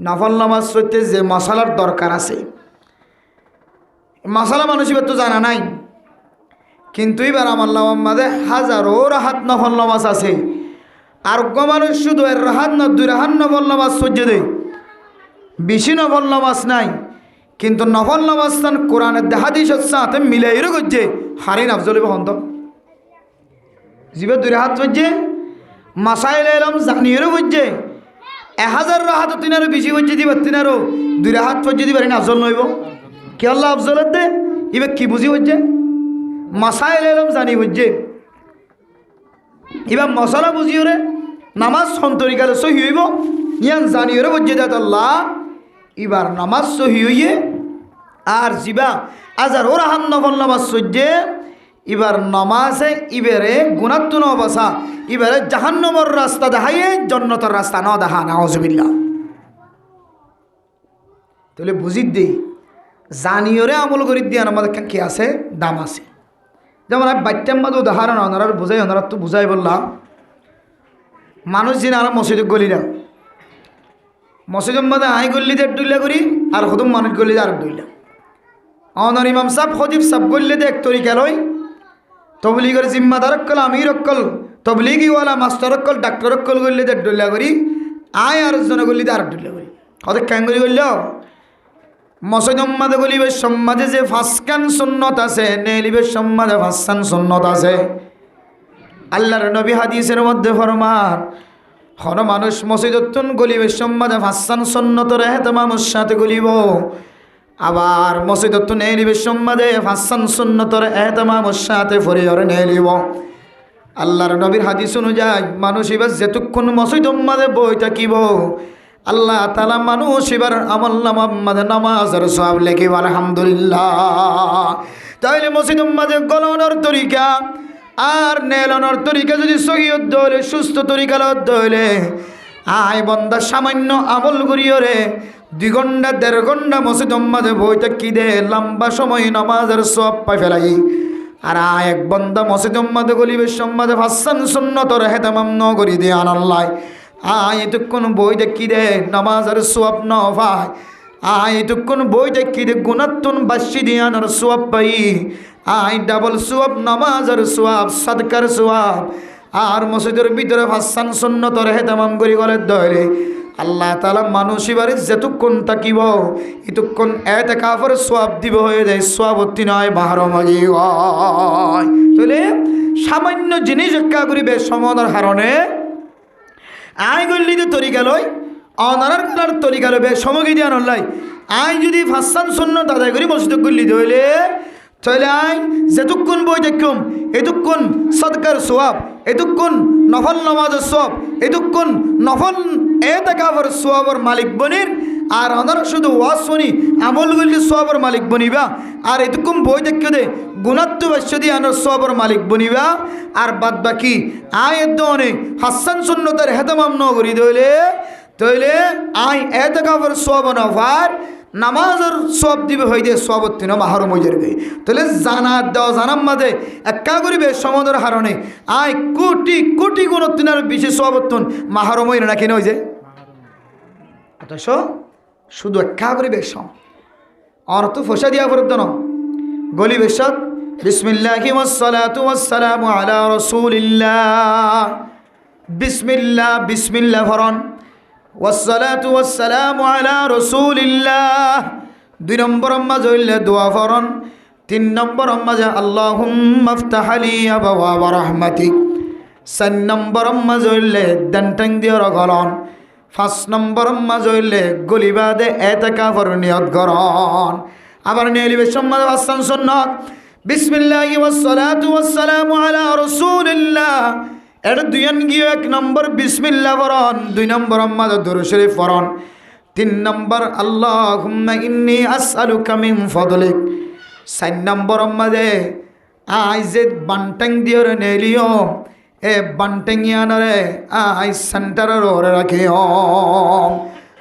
নফল নামাজ সইতে যে মশলার দরকার আছে মশলা মানুষ এবার তো জানা নাই, কিন্তু এবার আমার মাঝে হাজারো রাহাত নফল নামাজ আছে। আর মানুষ শুধু এর রাহাত না দুই রাহাত নফল নামাজ সহ্য দেয়, বেশি নফল নামাজ নাই, কিন্তু নফল নামাজ তান কোরআনের হাদিসের সাথে মিলাইরও করছে হারিন আফজলিব হন্ত জিবে দুই রাহাত সহ্যে মাসাইল এলাম জানিয়েরও বুঝছে 1000 রাহাত তিনারও বেশি বুঝছে দিবার তিনারও দুই রাহাত সহ্য দিবার আফজল নইব কি আল্লাহ আফজলের দে এবার কি বুঝি বুঝছে মাসাইল এলাম জানি বুঝছে এবার মশলা বুঝিও রে নামাজ সন্তরিকালে সহি হইব ইয়ান জানিও রে বুঝছে দেয় আল্লাহ এবার নামাজ সহি হইয়ে আর জিবা আজার ওরা হান নফল নামাজ সহ্যে এবার নামাজে ইবারে গুণাত্ম ন বসা এবারে জাহান্নামের রাস্তা দেখাইয়ে জান্নাতের রাস্তা ন দেখা নাউযুবিল্লাহ। তাহলে বুঝি দেই জানিও রে আমল করি দিয়ে আমাদের কি আছে দাম আছে। যেমন আমি বাচ্চার মধ্যে উদাহরণ ওনারা বুঝাই ওনারা তো বুঝাই বললাম মানুষ যিনি আর মসজিদে গলি না মসজিদের মধ্যে আই গল্লিতে ডুইলা করি আর হতুম মানুষ গল্লিতে আর ডুইলা অনর ইমাম সাহেব খতিব সাহেব গল্লিতে এক তরিকা লই তবলিগের জিম্মাদার অক্কল আমির অক্কল তবলিগিওয়ালা মাস্টারকল ডাক্তারকল করলে যে ডুল্লা করি আয় আর জন করলি আর ডুল্লা করি ওদের ক্যাঙ্গুলি করল মসজিদম্মাদে গলিবের সমাজে যে ফাঁসকান সুন্নত আছে নেলিবের সমাজে ফাঁসকান সুন্নত আছে। আল্লাহর নবী হাদিসের মধ্যে ফরমান হর মানুষ মসজিদতুন গলিবের সমাজে ফাঁসকান সুন্নতর এহতেমামের সাথে গলিব, আবার মসজিদতুন নেলিবের সমাজে ফাঁসকান সুন্নতর এহতেমামের সাথে ফরিয়র নেলিব। আল্লাহর নবীর হাদিস অনুযায়ী মানুষ এবার যেতক্ষণ মসজিদম্মাদে বই থাকিব আল্লাহ তাআলা মানুষ এবার আমল নামার নামাজের সওয়াব লেখিব আলহামদুলিল্লাহ। তাইলে মসজিদম্মাদে গলানোর তরিকা আর নেলানোর তরিকা যদি সহিয়ত হইলে সুস্থ তরিকা হইলে আয় বন্দা সামান্য আমল করিও রে 2 ঘন্টা 1.5 ঘন্টা মসজিদম্মাদে বই থাকি দে লম্বা সময় নামাজের সওয়াব পাই ফেলাই। আর এক বন্দা মসজিদম্মাদে গলিবের সম্মাদে ফাঁসান সুন্নতর হেতামাম ন করি দে আনাল্লাহ এতক্ষণ বই দেখি দে নামাজের সোয়াব ন ভাই এতক্ষণ বই দেখি দে গুণাত্তন বাসি দিয়ে আনার সোয়াব পাই ডাবল সোয়াব নামাজের সোয়াব সাদকার সোয়াব। আর মসজিদের ভিতরে ফাঁসান সুন্নতর হেতামাম করি গলে ধরে আল্লাহ তাআলা মানুষ এবারে যেতক্ষণ থাকিব এতক্ষণ এতেকাফের সোয়াব দিব হয়ে যায় সোয়াবত্তি নয় 12 মাগি হয়। তাহলে সামান্য জিনিস একটা করিবে সমাধার হারণে আয় গল্লি যে তরিকা লয় অনারার কালার তরিকা লবে সমগি দিয়ে আনলাই আয় যদি ফাঁসান সুন্নত আদায় করি মসজিদ গল্লি ধরলে তাহলে আয় যেতক্ষণ বই দেখুম এতক্ষণ সদকার সোয়াব এতক্ষণ নফল নামাজের সোয়াব এতক্ষণ নফল এতেকাফের সোয়াবের মালিক বনির। আর ওনারা শুধু ওয়াজ শুনি আমলগুলি সোয়াবের মালিক বনিবা। আর এতক্ষণ বই দেখে দে গুণাত্ম বাস্য দিয়ে আনার সোয়াবের মালিক বনিবা। আর বাদ বাকি আয়ের দনে হাসান সুন্নতের হেতামাম ন করি দইলে তইলে আয় এতেকাফের সোয়াব নফার নামাজের সব দিবে হয়ে যায় সবত্তিন মাহরুম হয়ে যাবে। তাহলে জানা দেওয়া জানার মাঝে একা করিবে সমুদ্রের হারণে আয় কোটি কোটি গুণত্তিনের বিশেষ সবত্তন মাহরুম হইল না কেন হয়েছে অথচ শুধু একা করিবে সম অর্থ ফসা দিয়া ফরত ন গলিবে সব বিসমিল্লাহি ওয়াসসালাতু ওয়াসসালামু আলা রাসূলিল্লাহ বিসমিল্লাহ বিসমিল্লাহ ফরন ওয়াসসালাতু ওয়াসসালামু আলা রাসূলিল্লাহ। 2 নম্বর মাঝে হইলে দোয়া ফরন। 3 নম্বর মাঝে আল্লাহুম্মা ইফতাহলি আবওয়াব রাহমাতিক। 4 নম্বর মাঝে হইলে দান্টাং দিয়ে গলন। 5 নম্বর মাঝে হইলে গলিবাদে এতেকাফের নিয়ত করন। আবার নেলিবে সম্মাদ হাসান সুন্নাত বিসমিল্লাহি ওয়াসসালাতু ওয়াসসালামু আলা রাসূলিল্লাহ এর 1 নম্বর বিসমিল্লাহ ফরন। 2 নম্বর মাঝে দুরূদ শরীফ ফরন। 3 নম্বর আল্লাহুম্মা ইন্নী আসআলুকা মিন ফাদলিক। 4 নম্বর মাঝে আইজে বান্টাং দিওর নেলিও এ বান্টাং ইয়ানরে আই সেন্টারের ওরে রাখিও।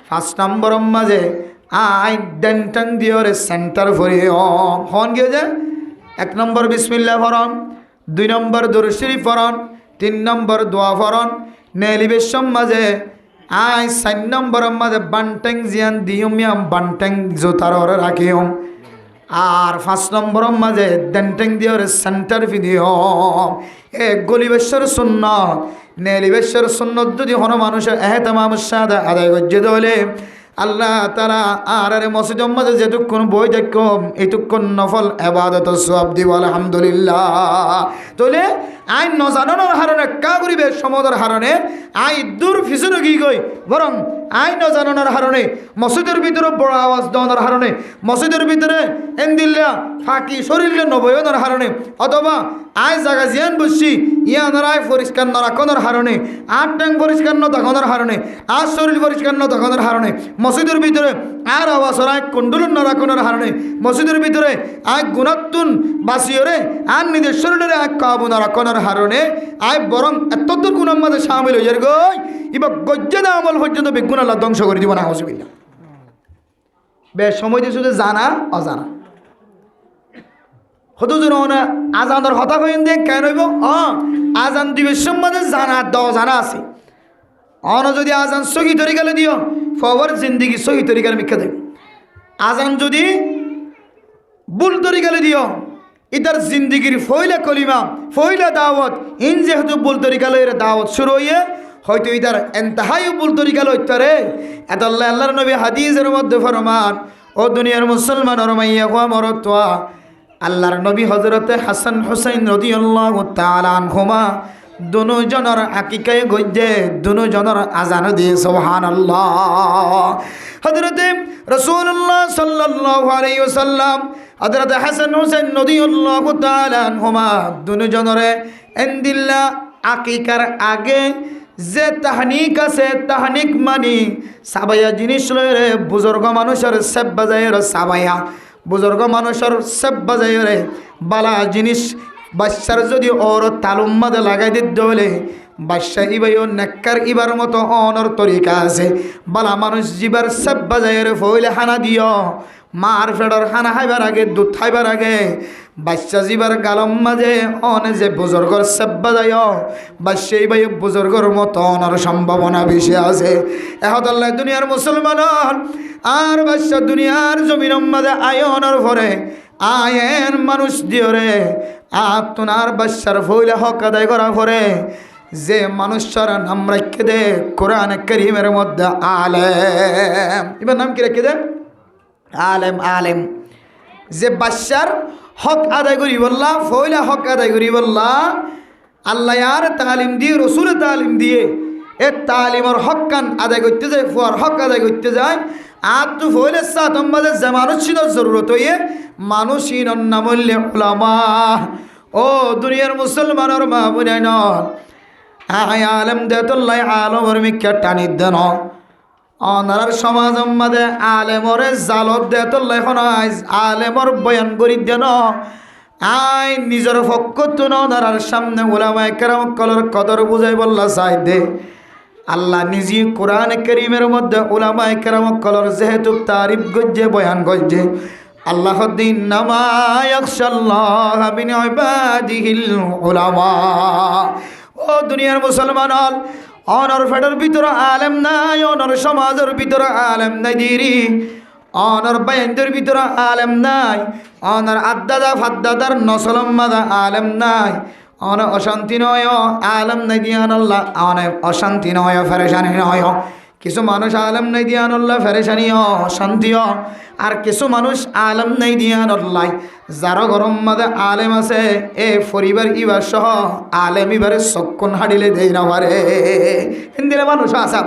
5 নম্বর মাঝে আই ডেন্টাং দিওর সেন্টার ফরিও হন গিয়ে যে 1 নম্বর বিসমিল্লাহ ফরন, 2 নম্বর দুরূদ শরীফ ফরন, 3 নম্বর দোয়া ফরন। নেলিবের মাঝে আই 4 নম্বর মাঝে বান্টাং জিয়ান দিয়মিয়াম বান্টাং জোতার ওরে রাখিও। আর 5 নম্বর মাঝে ডেন্টাং দিওর সেন্টার ফিদিও। এ গলিবেশ্বর সুন্নত নেলিবেশ্বর সুন্নত যদি হন মানুষের এহতেমামের সাথে আদায় করছে তাহলে আল্লাহ তাআলা আর মসজিদের মাঝে যেটুকুন বই দেখুম এটুকুন নফল ইবাদত সওয়াব দিব আলহামদুলিল্লাহ। তাহলে আই নজানোর হারণে কা করিবে সমদর হারণে আই দূর ফিসুন কি গই বরং আই নজানোর হারণে মসজিদের ভিতরে বড় আওয়াজ দেওয়ার হারণে মসজিদের ভিতরে এন্দিল্লা ফাঁকি শরীরে নবয়নের হারণে অথবা আই জায়গা জিয়ান বসছি ইয়ানোর আয় পরিষ্কার ন রাখনের হারণে আর ট্যাং পরিষ্কার ন তখনের হারণে আর শরীর পরিষ্কার ন তখনের হারণে মসজিদের ভিতরে আর আওয়াজ আয় কুণ্ডুলন ন রাখনের হারণে মসজিদের ভিতরে আয় গুণাত্তুন বাসিওরে আর নিজের শরীরে আয় কাবু ন রাখনের হারণে আয় বরং এতদূর গুণ আমাদের সামিল হয়ে যায় গই এবার গজ্জাদা আমল পর্যন্ত বেগুন আল্লাহ ধ্বংস করে দিব না হসবিল্লা। বেশ সময় দিয়ে শুধু জানা অজানা হতো যেন আজানের হতা হইন দিয়ে কেন হইব আজান দিবে সম্বন্ধে জানা জানা আছে অন যদি আজান সহি তরিকালে দিও ফবর জিন্দিগি সহি তরিকালে মিক্ষা দেব। আজান যদি ভুল তরিকালে দিও ইতার জিন্দগির ফইলা কলিমা ফইলা দাওয়াত ইন যেহেতু বুল তরিকা লইরে দাওয়াত শুরু হইয়ে হয়তো ইতার এন্তাহাই বুল তরিকা লইতারে এত আল্লাহর নবী হাদিসের মধ্যে ফরমান ও দুনিয়ার মুসলমানের মাইয়া হওয়া মরতোয়া আল্লাহর নবী হযরতে হাসান হুসাইন রাদিয়াল্লাহু তাআলা আনহুমা দুজনের আকিকায় গজ্জে দুজনের আজান দিয়ে সুবহানাল্লাহ। হযরতে রাসূলুল্লাহ সাল্লাল্লাহু আলাইহি ওয়াসাল্লাম হযরতে হাসান হুসাইন রাদিয়াল্লাহু তাআলা আনহুমা দুজনের এন্দিল্লা আকিকার আগে যে তাহনিক আছে তাহনিক মানি সাবায়া জিনিস লয়ে বুজুর্গ মানুষের সেব বাজায়ের সাবায়া বুজুর্গ মানুষের সেব বাজায়ের বালা জিনিস বাচ্চার যদি ওর তালুম মাদে লাগাই দিতে হলে বাচ্চা ইবাইও নেককার ইবার মতো অনর তরিকা আছে বালা মানুষ জিবার সেব বাজায়ের ফইলে হানা দিও মার ফেডর হানা খাইবার আগে দুধ খাইবার আগে বাচ্চা জিবার গালম মাঝে অনে যে বুজুর্গর সেব বাজায় বাচ্চা ইবাই বুজুর্গর মতো অনর সম্ভাবনা বেশি আছে এহতাল্লাহ দুনিয়ার মুসলমান আর বাচ্চা দুনিয়ার জমিন মাঝে আয়নের পরে আয়েন মানুষ দিও রে আপনার বাচ্চার ফইলে হক আদায় করা পরে যে মানুষরা নাম রেখে দে কোরআন কারীমের মধ্যে আলেম এবার নাম কি রেখে দে আলেম আলেম যে বাচ্চার হক আদায় করি বললা ফইলা হক আদায় করি বললা আল্লাহ আর তালিম দিয়ে রসুল তালিম দিয়ে এ তালিমর হক কান আদায় করতে যায় ফুয়ার হক আদায় করতে যায় আর তো ফইলে সাতম্বাদের যে মানুষের জরুরত হইয়ে মানুষই নামল্যে উলামা ও দুনিয়ার মুসলমানের মা বুঝাই ন আয় আলেম দেতুল্লাহ আলমর মিক্কা টানি দেন অনার সমাজ মাদে আলেমরে জালত দেতুল্লাহ আলেমর বয়ান করি দেন আই নিজের ফক্কত ননার সামনে উলামায়ে কেরাম কলর কদর বুঝাই বললা চাই দে আল্লাহ নিজে কোরআন কারীমের মধ্যে উলামায়ে কেরাম কলর যেহেতু তারিফ গজ্জে বয়ান গজ্জে আল্লাহ দিন নামা ইয়াখশাল্লাহ মিন ইবাদিহিল উলামা ও দুনিয়ার মুসলমান অনর ফেডার ভিতরে আলেম নাই অনর সমাজের ভিতরে আলেম নাই দিরি অনর বাইন্দের ভিতরে আলেম নাই অনর আদাদা ফাদাদার নসলম মাদা আলেম নাই অন অশান্তি নয় আলেম নাই দিয়ান আল্লাহ অনেক অশান্তি নয় ফেরেশানি নয় কিছু মানুষ আলেম নাই দিয়ান আল্লাহ ফেরেশানি অশান্তি আর কিছু মানুষ আলেম নাই দিয়ান আল্লাহ যারা গরম মাদে আলেম আছে এ পরিবার ইবার সহ আলেম ইবারে সক্ষণ হাডিলে দেই না পারে হিন্দিলে মানুষ আছে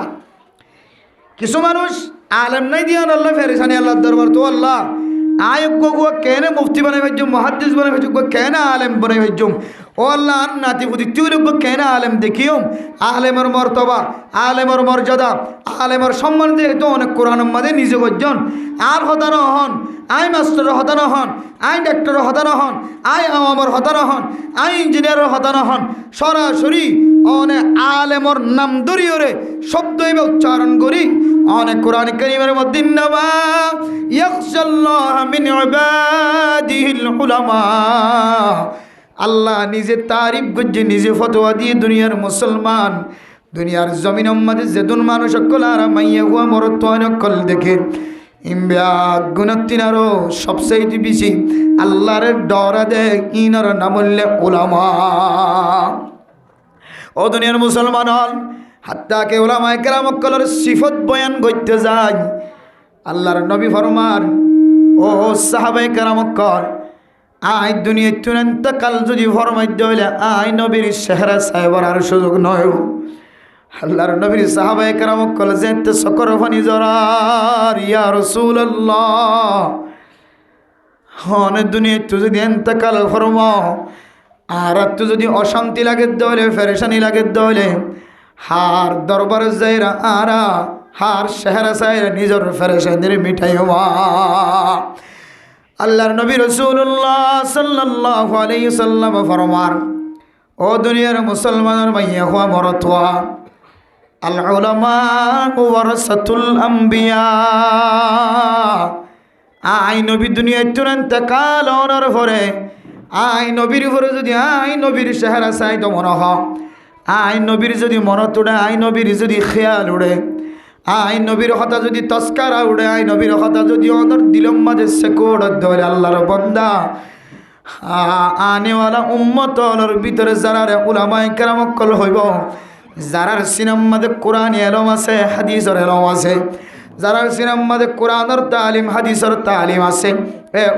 কিছু মানুষ আলেম নাই দিয়ান আল্লাহ ফেরেশানি আল্লাহ দরবার তো আল্লাহ আয়োগ্য কেন মুফতি বানাই ভাজ্যুম মহাদ্দিস বানাই ভাজ্যুম কেন আলেম বানাই ভাজ্যুম ও আল্লাহ নাতি বুদ্ধি তুই কেন আলেম দেখিও আলেমর মর্তবা আলেমর মর্যাদা আলেমর সম্মান যেহেতু অনেক কোরআন মাদে নিজে গর্জন আর হতানো হন আই মাস্টার হতানো হন আই ডাক্তার হতানো হন আই আমার হতানো হন আই ইঞ্জিনিয়ারের হতানো হন সরাসরি অনেক আলেমর নাম দরিয়রে শব্দ এবার উচ্চারণ করি অনেক কোরআন কারীমের মধ্যে নামা ইয়াখশাল্লাহ মিন ইবাদিহিল উলামা আল্লাহ নিজে তারিফ গজ্জে নিজে ফতোয়া দিয়ে দুনিয়ার মুসলমান দুনিয়ার জমিন মাঝে যেদুন মানুষ সকল আর মাইয়া হুয়া মরত অনকল দেখে ইম্বিয়া গুণতিনারও সবচেয়ে বেশি আল্লাহর ডরা দেখ ইনার নামল্যে উলামা ও দুনিয়ার মুসলমান হাত্তাকে উলামায়ে কেরাম কলর সিফত বয়ান করতে যায় আল্লাহর নবী ফরমান ও সাহাবায়ে কেরাম কল আই দুনিয়া তুরন্ত কাল যদি ফরমাইতে হইলে আই নবীর চেহারা সাহেবার আর সুযোগ নয় আল্লাহর নবীর সাহাবায়ে কেরাম কল যেতে সকর ফানি জরার ইয়া রাসূলুল্লাহ হন দুনিয়া তু যদি এন্তকাল ফরমাও আর তু যদি অশান্তি লাগে দলে ফেরেশানি লাগে দলে হার দরবার যাইরা আরা হার চেহারা সাহেরা নিজের ফেরেশানির মিঠাই হওয়া আল্লাহর নবী রাসূলুল্লাহ সাল্লাল্লাহু আলাইহি সাল্লাম ফরমান ও দুনিয়ার মুসলমানের মাইয়া হওয়া মরতওয়া আল উলামা ওয়ারাসাতুল আম্বিয়া আই নবী দুনিয়ায় তুরন্ত কাল অনর পরে আই নবীর উপরে যদি আই নবীর চেহারা চাই তো মনে হ আই নবীর যদি মনত উড়ে আই নবীর যদি খেয়াল উড়ে আই নবীর হতা যদি তস্কারা উড়ে আই নবীর হতা যদি অনর দিলম মাঝে সেকোড় ধরে আল্লাহর বন্দা আনেওয়ালা উম্মতর ভিতরে যারা উলামায়ে কেরাম অকল হইব, যারার সিনেমাতে কোরআন এলম আছে, হাদিসের এলম আছে, যারার সিনেমাতে কোরআনের তালিম হাদিসের তালিম আছে,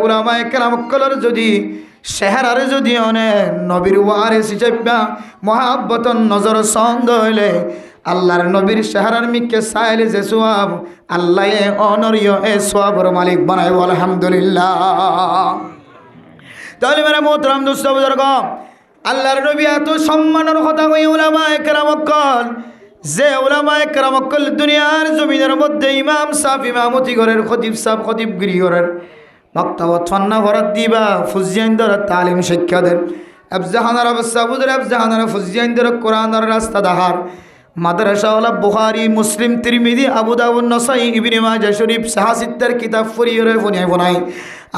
উলামায়ে কেরাম অকলের যদি চেহারারে যদি অনে নবীর ওয়ারিস হিসেবে মহাব্বতন নজর সন্দ হইলে আল্লাহর নবীর চেহারার মিকে চাইলে যে সোয়াব আল্লাহ অনরীয় এ সোয়াবর মালিক বানাইব। আলহামদুলিল্লাহ। তাহলে মেরা মোহতরম দোস্ত বুজুর্গ, আল্লাহর নবী এত সম্মানের কথা কই উলামায়ে কেরাম অকল, যে উলামায়ে কেরাম অকল দুনিয়ার জমিনের মধ্যে ইমাম সাহেব ইমামতি ঘরের, খতিব সাহেব খতিবগিরি ঘরের, বক্তব্য ছন্না ভরত দিবা, ফুজিয়াইন্দর তালিম শিক্ষা দেন, আফজাহানার অবস্থা বুঝে আফজাহানার ফুজিয়াইন্দর কোরআনের রাস্তা দাহার, মাদ্রাসাওয়ালা বুখারী মুসলিম তিরমিজি আবু দাউদ নাসাই ইবনে মাজাহ শরীফ সাহাসিত্তার কিতাব ফরিয়রে ফোনাই ফোনাই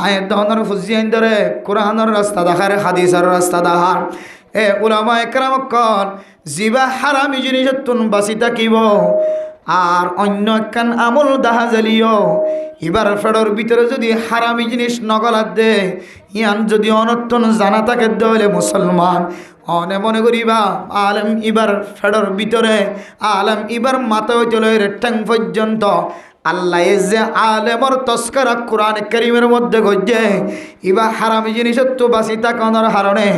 আয়াত দাহনার ফুজিয়াইন্দরে কোরআনের রাস্তা দাহার, হাদিসের রাস্তা দাহার। উলামায়ে কেরাম অকল জিবা হারামি জিনিসতুন বাঁচি থাকিব, আর অন্য একখান আমল দাহা জ্বালিও। এবার ফেডর ভিতরে যদি হারামি জিনিস নগলাত দে, ইয়ান যদি অনর্থন জানা থাকে দলে মুসলমান অনে মনে করিবা আলম ইবার ফেডর ভিতরে, আলম ইবার মাথা হইতে লয়ের ঠ্যাং পর্যন্ত আল্লাহ যে আলেমর তস্করা কোরআন কারীমের মধ্যে গজ্জে, ইবা হারামি জিনিসের তো বাঁচি থাকানোর হারণে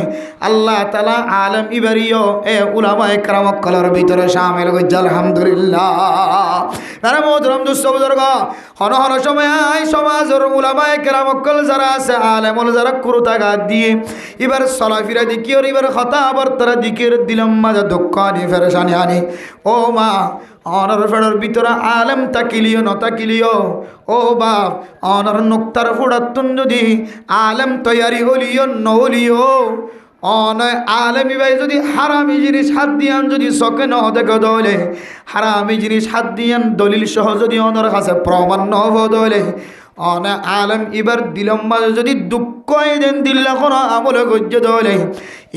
আল্লাহ তাআলা আলেম ইবারিও উলামায়ে কেরাম অকলের ভিতরে শামিল গজ্জে। আলহামদুলিল্লাহ। তারা মোহতরম দোস্ত বুজুর্গ, হন হন সময় সমাজের উলামায়ে কেরাম অকল যারা আছে, আলেমল যারা কুরুতাঘাত দিয়ে এবার চলাফিরা দিকি ওর এবার হতা আবার তারা দিকের দিলাম মাঝে দুঃখ আনি ফেরেশানি আনি। ও মা, অনর ফেডর ভিতরে আলেম তাকিলিও নতাকিলিও, ও বাপ অনর নোক্তার ফুড়াতুন যদি আলেম তৈয়ারি হলিও নহলিও, অনয় আলেমি ভাই যদি হারামি জিনিস হাত দিয়ান যদি চকে ন দেখো দলে, হারামি জিনিস হাত দিয়ান দলিল সহ যদি অনর কাছে প্রমাণ নহব দলে, অনে আলেম এবার দিলম মাঝে যদি দুঃখ দেন দিল্লা কোনো আমলে গজ্য দলে,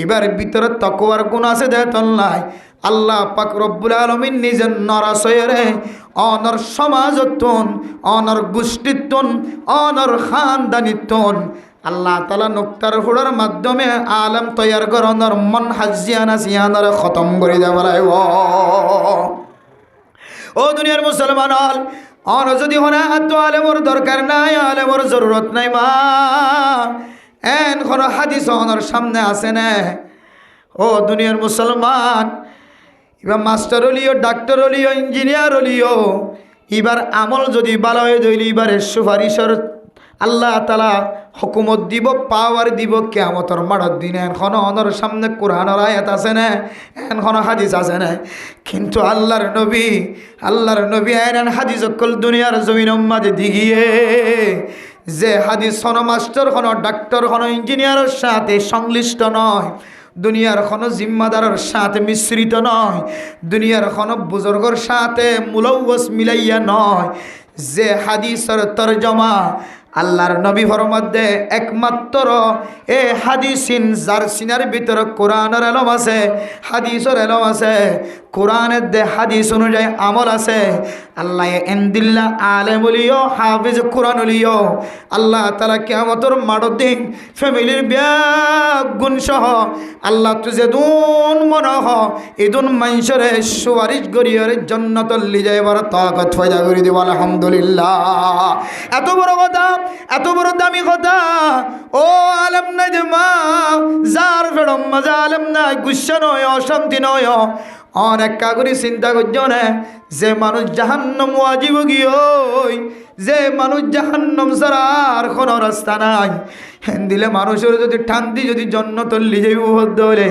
এবার ভিতরে তকওয়ার গুণ আছে দেতন নাই। আল্লাহ পাক রব্বুল আলামিন নিজের নরাশয়রে অনর সমাজতন, অনর গোষ্ঠীতন, অনর খানদানিতন আল্লাহ তাআলা নুক্তার ফুড়ার মাধ্যমে আলেম তৈয়ার করনর মন হাজিয়ানা সিয়ানরে খতম করে দেওয়ালাই। ও দুনিয়ার মুসলমান হল অন যদি হনে তো আলেমর দরকার নাই, আলেমর জরুরত নাই মা, এন কোনো হাদিস অনর সামনে আসে না। ও দুনিয়ার মুসলমান, এবার মাস্টার হলিও, ডাক্তার হলিও, ইঞ্জিনিয়ার হলিও, এবার আমল যদি ভালো হয়ে ধরলি এবারে সুপারিশর আল্লাহ তাআলা হুকুমত দিব, পাওয়ার দিব কিয়ামতের মাঠের দিনে। এখন অনর সামনে কোরআনের আয়াত আছে না, এখন হাদিস আছে না, কিন্তু আল্লাহর নবী এন হাদিস অকল দুনিয়ার জমিনের মাঝে দিগিয়ে যে হাদিস কোনো মাস্টার কোনো ডাক্তার কোনো ইঞ্জিনিয়ারের সাথে সংশ্লিষ্ট নয়, দুনিয়ার কোনো জিম্মাদারের সাথে মিশ্রিত নয়, দুনিয়ার কোনো বুজুর্গর সাথে মুলওয়াস মিলাইয়া নয়, যে হাদিসের তরজমা আল্লাহর নবী ফরমাতে একমাত্র এ হাদিসিন যার সিনার ভিতরে কোরআনের এলম আছে, হাদিসের এলম আছে, কোরআনের দে হাদিস অনুযায়ী আমল আছে, আল্লাহ এন্দিল্লা আলেমুলিও হাফিজ কোরআনুলিও আল্লাহ তাআলা কিয়ামতের মাঠের দিন ফ্যামিলির ব্যাগ গুণ সহ আল্লাহ তুজে দুন মনহ ইদুন মাইশরে সুয়ারিশ গরিয়র জান্নাতুল লিজাইবার তাকাত ফয়দা করে দিব। আলহামদুলিল্লাহ। এত বড় কথা, এত বড় দামি কথা। ও আলেম নাই যে মা যার ফেরম মজা আলেম নাই, গুসা নয়, অশান্তি নয়, অনেক কাগরি চিন্তা করছো না যে মানুষ জাহান্নাম ওয়াজিব গিয়ে, যে মানুষ জাহান্নাম ছাড়া আর কোনো রাস্তা নাই। দিলে মানুষের যদি ঠান্তি যদি জন্নতল্লি যাইব হদ হলে,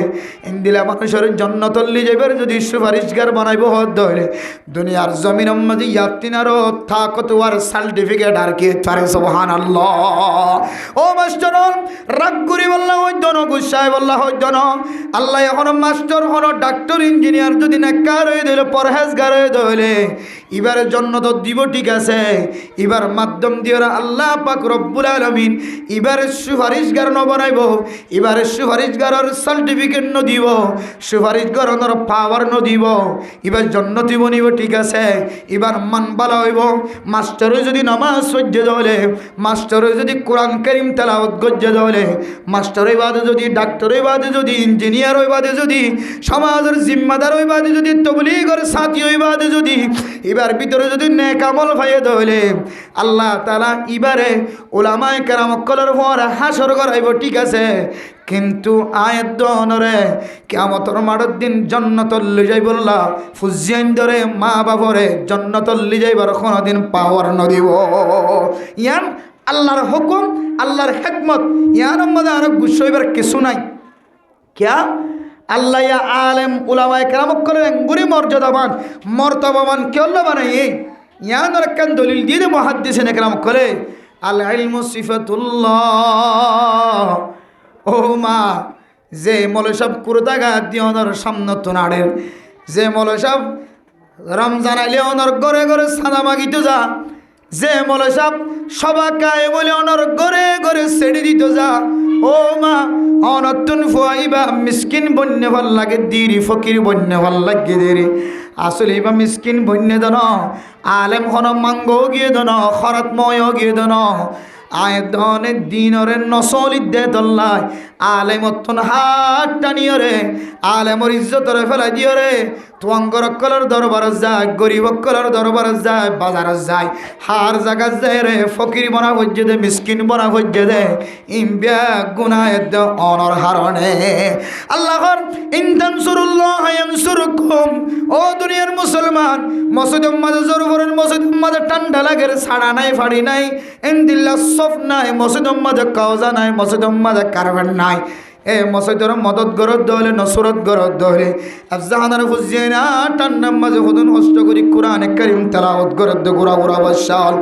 দিলে মানুষের জন্নতল্লি যাইবার যদি সুপারিশগার বানাইব হদ হলে, দুনিয়ার জমিন মাঝে ইয়াতিনারও তাকতওয়ার সার্টিফিকেট আর কি তারে সুবহানাল্লাহ। ও মাস্টার রাগ করি বললা হইতো না, গুসাই বললা হইতো না। আল্লাহ এখন মাস্টার হন ডাক্তার ইঞ্জিনিয়ার যদি নেককার হয়ে দিলে, পরহেজগার হয়ে দিলে, এবারে জান্নাত দিব ঠিক আছে, এবার মাধ্যম দিয়ে আল্লাহ পাক রব্বুল আলামিন এবারে সুপারিশগার ন বানাইব, এবারে সুপারিশগারের সার্টিফিকেট ন দিব, সুপারিশগারের পাওয়ার ন দিব, এবার জান্নাতি বনিব ঠিক আছে। এবার মান ভালো হইব, মাস্টারে যদি নামাজ সহ্য হলে, মাস্টারে যদি কোরআন কারীম তেলাওয়াত গজ্জে হলে, মাস্টারের বাদে যদি ডাক্তারের বাদে যদি ইঞ্জিনিয়ার হই বাদে যদি সমাজের জিম্মাদার হই বাদে যদি তবলিগের সাথী হই বাদে যদি এবার ভিতরে যদি নেক আমল পাইয়ে দলে আল্লাহ তাআলা এবারে উলামায়ে কেরাম কলর পর হাসর করাইব ঠিক আছে। কিন্তু আয়াত দনরে কিয়ামতের মাঠের দিন জান্নাতুল লি যাই বললা ফুজিয়ান ধরে মা বাপরে জান্নাতুল লি যাইবার কোনদিন পাওয়ার ন দিব। ইয়ান আল্লাহর হুকুম, আল্লাহর হিকমত, ইয়ার মধ্যে আর গুছাইবার কিছু নাই। क्या अल्लाह या आलम उलामाए केराम करें गुरी मर्यादावान मर्तबावान क्यों बानाइए यहाँ नरकन दलील दिए मुहद्दिसिन केराम करे अल इल्मु सिफातुल्लाह ओ मा जे मौलवी साहब कुर्ता गा दियोनर सामने तो नाड़े जे मौलवी साहब रमजान आइले ओनर घरे घरे सादा मागितो जा जे मौलवी साहब सभा काए बोले ओनर घरे घरे सेड़ी दितो जा ओ मा অনতুন ফুয়াইবা মিসকিন বন্যে ভাল লাগে দিরি ফকির বন্যে ভাল লাগে দেরি আসলে বা মিসকিন বন্যে দন আলেম হন মাঙ্গ গিয়ে দন খরাতময় গিয়ে দন আয় দনে দিনরে নসলিদ দে দল্লাই আলেম অতন হাত টানিয়রে আলেমর ইজ্জতরে ফেলাই দিয়রে তোয়াঙ্গর কলর দরবার যায় গরিব কলর দরবার যায় বাজার যায় হার জায়গা যায় রে ফকির বনা হজ্জে দে মিসকিন বনা হজ্জে দে ইমবিয়া গুনাহ দে অনর হারণে আল্লাহর ইনতানসুরুল্লাহ ইয়ানসুরকুম ও দুনিয়ার মুসলমান মসজিদের মাঝে জরুরের মসজিদের মাঝে ঠান্ডা লাগে ছাড়া নাই ফাড়ি নাই ইনদিল্লাহ সফ নাই মসজিদের মাঝে কাওজা নাই মসজিদের মাঝে কারবার নাই এ মসজিদের মদত গরদ দলে নসরত গরদ দলে আফজাহানার ফুজিনা ঠান্ডার মাঝে হুদুন হস্ত করি কোরআন কারীম তেলাওয়াত গরদ গুরা গুরা বসাল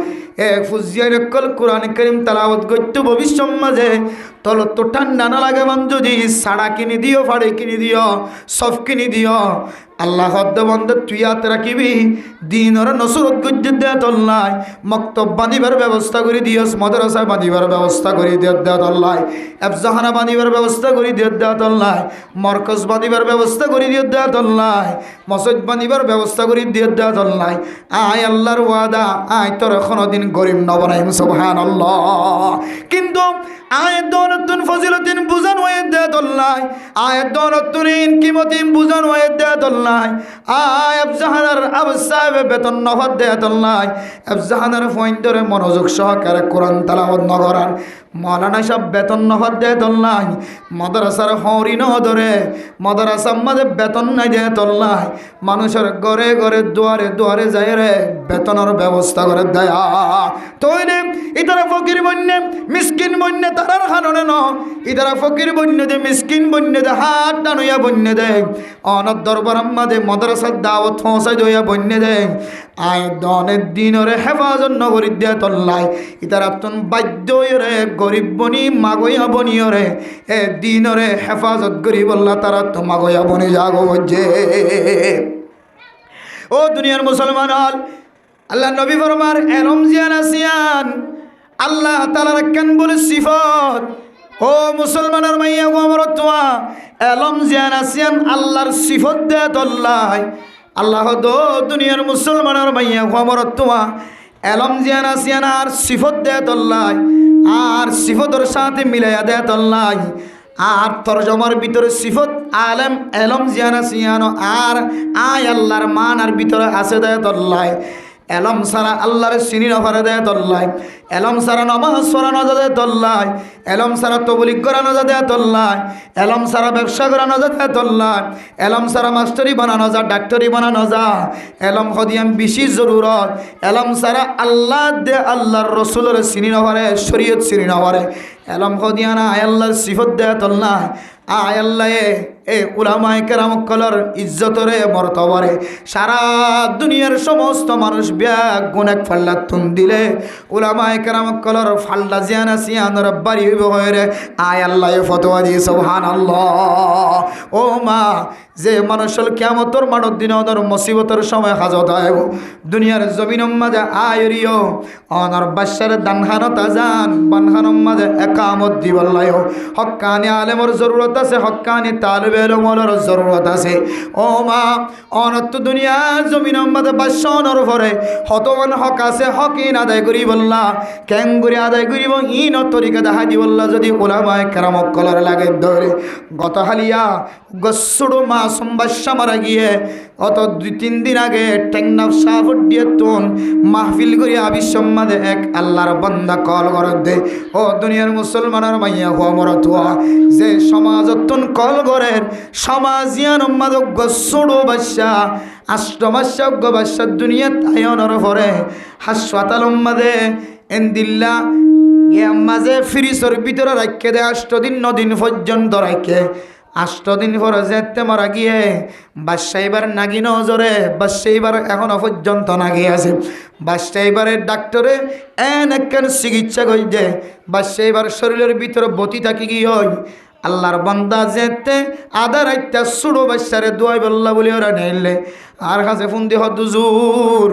এ ফুজিয়ার কল কোরআন কারীম তেলাওয়াত করতে ভবিষ্যৎ মাঝে তল তো ঠান্ডা না লাগে মান যদি সাড়া কিনে দিও ফাড়ে কিনে দিও সব কিনে দিও আল্লাহ হদ্দ বন্ধ তুই হাত রাখিবি দিনর নসরত গজ্জে দেয়া তল্লাই মক্তব বাঁধিবার ব্যবস্থা করে দিয়স মাদ্রাসা বাঁধিবার ব্যবস্থা করে দেয়া তল্লাই এফজাহানা বাঁধিবার ব্যবস্থা করে দেয়া তল্লাই মরকজ বাঁধিবার ব্যবস্থা করে দেয়া তল্লাই মসজিদ বাঁধিবার ব্যবস্থা করে দেয়া তল্লাই আয় আল্লাহর ওয়াদা আয় তোর কোনদিন গরিব ন বানাইম সুবহানাল্লাহ। কিন্তু আয় দৌলতুন ফজিলতিন বুঝান হয়ে দেয়া তল্লাই আয় দৌলতুন কিমতিন বুঝান হয়ে দেয়া তল্লাই আয় আফজাহানার আবসাবে বেতন নফত দেয়া তল্লাই আফজাহানার ফয়েন্টরে মনোযোগ সহকারে কোরআন তেলাওয়াত নগরান মৌলানা সাহেব বেতন নফত দেয়া তল্লাই মাদ্রাসার হরি ন ধরে মাদ্রাসার মাঝে বেতন নাই দেয়া তল্লাই মানুষের ঘরে ঘরে দুয়ারে দুয়ারে যায় রে বেতনের ব্যবস্থা করে দেয়া তৈলে ইতারা ফকির বন্যে মিসকিন বন্যে তারার হাননে ন ইতারা ফকির বন্যে দে মিসকিন বন্যে দে হাত টানুয়া বন্যে দে অনদ দরবার মাঝে মাদ্রাসার দাওয়াত পৌঁছাই দইয়া বন্যে দে আয় দনের দিনরে হেফাজত নগরী দেয়া তল্লাই ইতারা তুন বাধ্য রে গরিব বনি মাগয়া বনিয়রে এ দিনরে হেফাজত করি বললা তারা তো মাগয়া বনি যাগো যে ও দুনিয়ার মুসলমান আল্লাহ নবী ফরমার এলম জিয়ান আসিয়ান আল্লাহ তাআলার কেন বলে সিফত ও মুসলমানের মাইয়া গো আমার তোয়া এলম জিয়ান আসিয়ান আল্লাহর সিফত দে তল্লাই আল্লাহ দো দুনিয়ার মুসলমানের মাইয়া গো আমার তোয়া এলম জিয়ান আসিয়ান আর সিফত দে তল্লাই আর সিফতর সাথে মিলাইয়া দে তল্লাই আর তরজমার ভিতরে সিফত আলেম এলম জিয়ানা সিয়ানো আর আয় আল্লাহর মান আর ভিতরে আছে দেয় তল্লাই এলম সারা আল্লাহর সিনি নফারে দেয় তল্লাই এলম সারা নমাজ পড়ানো যায় তল্লাই এলম সারা তবলিগ করানো যায় তল্লাই এলম সারা ব্যবসা করানো যায় তল্লাই এলম সারা মাস্টারি বানানো যায় ডাক্তারি বানানো যায় এলম হদিয়াম বেশি জরুরত এলম সারা আল্লাহ দে আল্লাহর রসুলের সিনি নফারে শরীয়ত সিনি নফারে এলম হদিয়ানা আয় আল্লাহর সিফত দেয়া তল্লা আয় আল্লাহ এ উলামায়ে কেরাম কলর ইজ্জতরে মর্তবারে সারা দুনিয়ার সমস্ত মানুষ ব্যাগ গুনাক ফাল্লা তুন দিলে উলামায়ে কেরাম কলর ফাল্লা জিয়ানা সিয়ানর বাড়ি হইব হয়ে আয় আল্লাহ ফতোয়া দিয়ে সুবহানাল্লাহ। ও মা যে মানুষল কিয়ামতর মানব দিন ওদের মুসিবতের সময় হাজত আইব দুনিয়ার জমিনের মাঝে আয়রিও অনর বাদশার দানহানত আজান বানহানম মাঝে একামত দিবল্লায় হক্কানি আলেমর জরুরত আছে, হক্কানি তালিবে ইলমের জরুরত আছে। ও মা অনত দুনিয়ার জমিনের মাঝে বাদশাহর পরে হতমান হক আছে, হক ইন আদায় করি বললা কেঙ্গুরি আদায় করিব ইন তরিকা দেখা দি বললা যদি উলামায়ে কেরাম কলর লাগে ধরে গত হালিয়া গসুড়ো মা সম্বাসা মারা গিয়ে অত 2-3 দিন আগে টেকনাফ সাফট দিয়ে তুন মাহফিল করি আবিসম্মাদে এক আল্লাহর বান্দা কল করে দে ও দুনিয়ার মুসলমানের মাইয়া হওয়া মরতুয়া যে সমাজতন কল করেন সমাজিয়ান মাদক গসুড়ো বাসা আষ্টমাসা বাসা দুনিয়া তায়নর পরে হাসপাতাল মাদে এন্দিল্লা মাঝে ফ্রিজের ভিতরে রাখে দে 8 দিন 9 দিন পর্যন্ত রাখে 8 দিন পরে যেতে মারা গিয়ে বাদশা এবার নাগি নজরে বাদশা এবার এখনো পর্যন্ত নাগি আছে বাদশা এবারের ডাক্তারে একখান চিকিৎসা করছে বাদশা এবার শরীরের ভিতরে বতি থাকি গিয়ে আল্লাহর বান্দা যেতে আদা রাইতা সুড়ো বাদশারে দোয়াই বল্লা বলে ওরা নেইলে আর কাছে ফোন দিয়ে হুজুর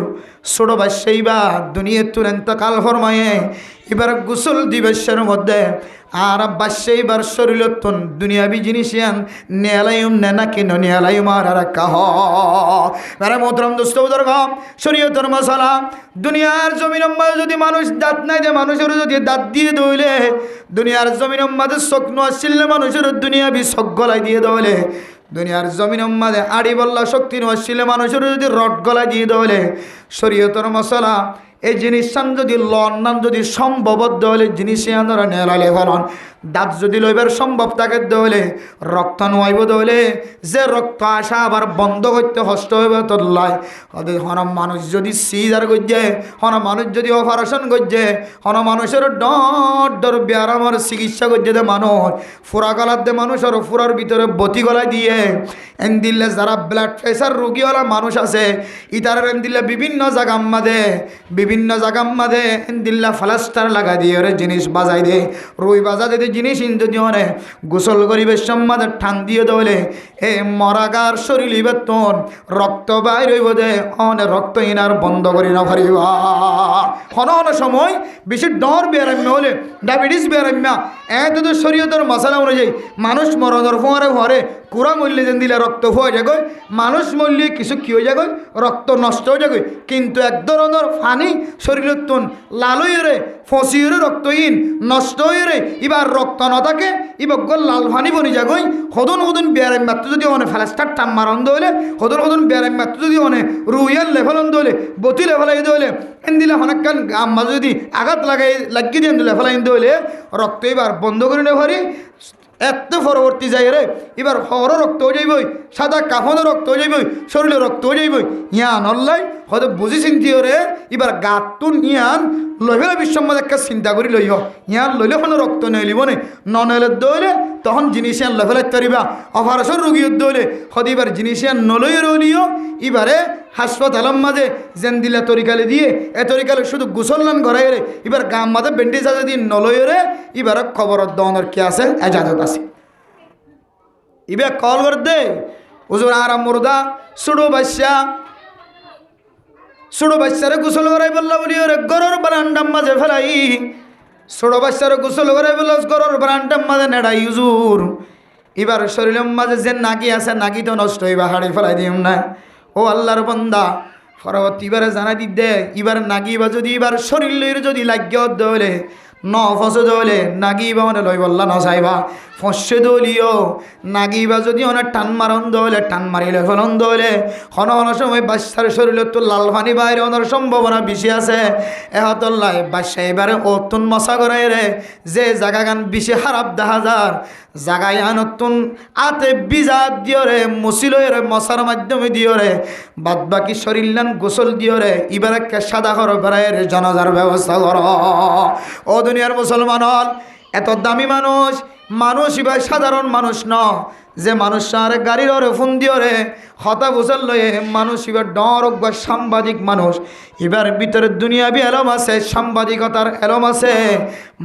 ছোট বাদশাই বা দুনিয়া তুরেন্ত কাল ফরমায়ে এবার গোসল দিবসের মধ্যে আর বাদশাই বার শরীরতন দুনিয়াবি জিনিস নেলাইম নেনা কেন নেলাইম আর কাহ মেরা মোহতরম দোস্ত বুজুর্গম শরীয়তের মশালা দুনিয়ার জমিনের মাঝে যদি মানুষ দাঁত নাই দে মানুষের যদি দাঁত দিয়ে দইলে দুনিয়ার জমিনের মাঝে চোখ নোয়াছিল মানুষের দুনিয়াবি চোখ গলায় দিয়ে দইলে দুনিয়ার জমিনের মাঝে আড়ি বল্লা শক্তি নোয়াছিল মানুষের যদি রড গলায় দিয়ে দইলে শরীয়তের মশালা এই জিনিস যদি লন্নান যদি সম্ভবদ্ধ হলে জিনিসে আনারা নেলালে ফলন দাঁত যদি লইবার সম্ভব থাকে দলে রক্ত নোয়াইব দলে যে রক্ত আসা আবার বন্ধ করতে হস্ত হইবে তোলাই হন মানুষ যদি সিজার গজ্জে হন মানুষ যদি অপারেশন গজ্জে হন মানুষের ডর ব্যারামর চিকিৎসা গজ্জে দে মানুষ ফুরা গলার দে মানুষের ফুরার ভিতরে বতি গলায় দিয়ে এন দিলে যারা ব্লাড প্রেসার রোগীওয়ালা মানুষ আছে ইতার এন দিলে বিভিন্ন জায়গা মাঝে এন দিল্লা ফ্লাস্টার লাগা দিয়ে ওরে জিনিস বাজাই দে রুই বাজা দে জিনিস যদি অনেক গোসল করিবের সম্মাদের ঠান দিয়ে দলে এ মরাগার শরীর বেতন রক্ত বাইর হইব দে অনেক রক্ত ইনার বন্ধ করি না পারিবা হন সময় বেশি ডর বেয়ারাম্য হলে ডায়াবেটিস বেয়ারাম্যা এত তো শরীয়তের মশালা অনুযায়ী মানুষ মরণের ফোয়ারে কুড়া মূল্যে যেন দিলে রক্ত হয়ে যাগই মানুষ মূল্যে কিছু কি হয়ে যাগই রক্ত নষ্ট হয়ে যাগই কিন্তু এক ধরনের ফানি শরীরের তুন লাল হয়ে ফসিয়ে রক্তহীন নষ্ট হয়ে এবার রক্ত না থাকে এবার লাল ফানি বনি যাগই হদন বেয়ারাম মাত্র যদি অনেক ফ্যালাস্টার টাম মারন্দ হলে হদন বেয়ারাম মাত্র যদি অনেক রুইয়ার লেফালন্দ হলে বতি লেফালাই হলে এন দিলে অনেকক্ষণ আম্মা যদি আঘাত লাগিয়ে দিয়ে লেফালাই হলে রক্ত এবার বন্ধ করে নেভারি এত পরবর্তী যাই রে এবার হর রক্ত হয়ে যাইবই সাদা কাফনের রক্ত হয়ে যাইবই শরীরে রক্ত হয়ে যাইবই ইয়ান অল্লাই হয়তো বুঝি চিন্তি রে এবার গাতুন ইয়ান লইলে বিশ্বম্মাদ একটা চিন্তা করি লইব ইয়ান লইলে কোনো রক্ত নইলিব নে নইলে দইলে তখন জিনিস ইয়ান লফেলাই তারিবা অপারেশন রোগীর দইলে হয়তো এবার জিনিস ইয়ান নলই রইলিও এবারে হাসপাতালের মাঝে যেন দিলে তরিকালে দিয়ে এ তরিকালে শুধু গুসললান ঘরাই রে এবার গাম মাঝে বেন্ডেজ আছে দিয়ে নলই রে এবার খবর দনের কি আছে এজাজত আছে এবার কল করে দে হুজুর আরাম মুর্দা সুড়ো বাচ্চারে গোসল করাই বললা বলি ওরে গরর বারান্ডার মাঝে ফেলাই ছোটো বাচ্চারে গোসল করাই বলল গরর বারান্ডার মাঝে নেড়াই হুজুর এবার শরীরের মাঝে যে নাকি আছে নাকি তো নষ্ট হইবা হাড়ি ফেলাই দিম না ও আল্লাহর বান্দা পরবর্তী এবারে জানাই দি দে এবার নাগি বা যদি এবার শরীর লইরে যদি লাগিয়ে দলে ফসে দলে নাগি বা মানে লই বললা নসাইবা ফসে দলিও নাগি বা যদি অনেক টান মারন দলে টান মারিলে ফলন দলে হন সময় বাচ্চার শরীরে তো লাল পানি বাইরে অনার সম্ভাবনা বেশি আছে এহতল্লাই বাচ্চা এবারে অতুন মশা করাই রে যে জায়গা গান বেশি খারাপ দেখা যার জাগায় নতুন আতে বিজা দিও রে মুসিলয় রে মশার মাধ্যমে দিও রে বাদ বাকি শরীর নান গোসল দিও রে এবারে সাদা কর বেড়ায় রে জানাজার ব্যবস্থা কর ও দুনিয়ার মুসলমান হল এত দামি মানুষ, মানুষ এবার সাধারণ মানুষ ন যে মানুষ আর গাড়ির ওরে ফোন দিয়ে হতা বুঝার লয়ে মানুষ এবার ডর বা সাংবাদিক মানুষ এবার ভিতরে দুনিয়াবি এলম আছে, সাংবাদিকতার এলম আছে।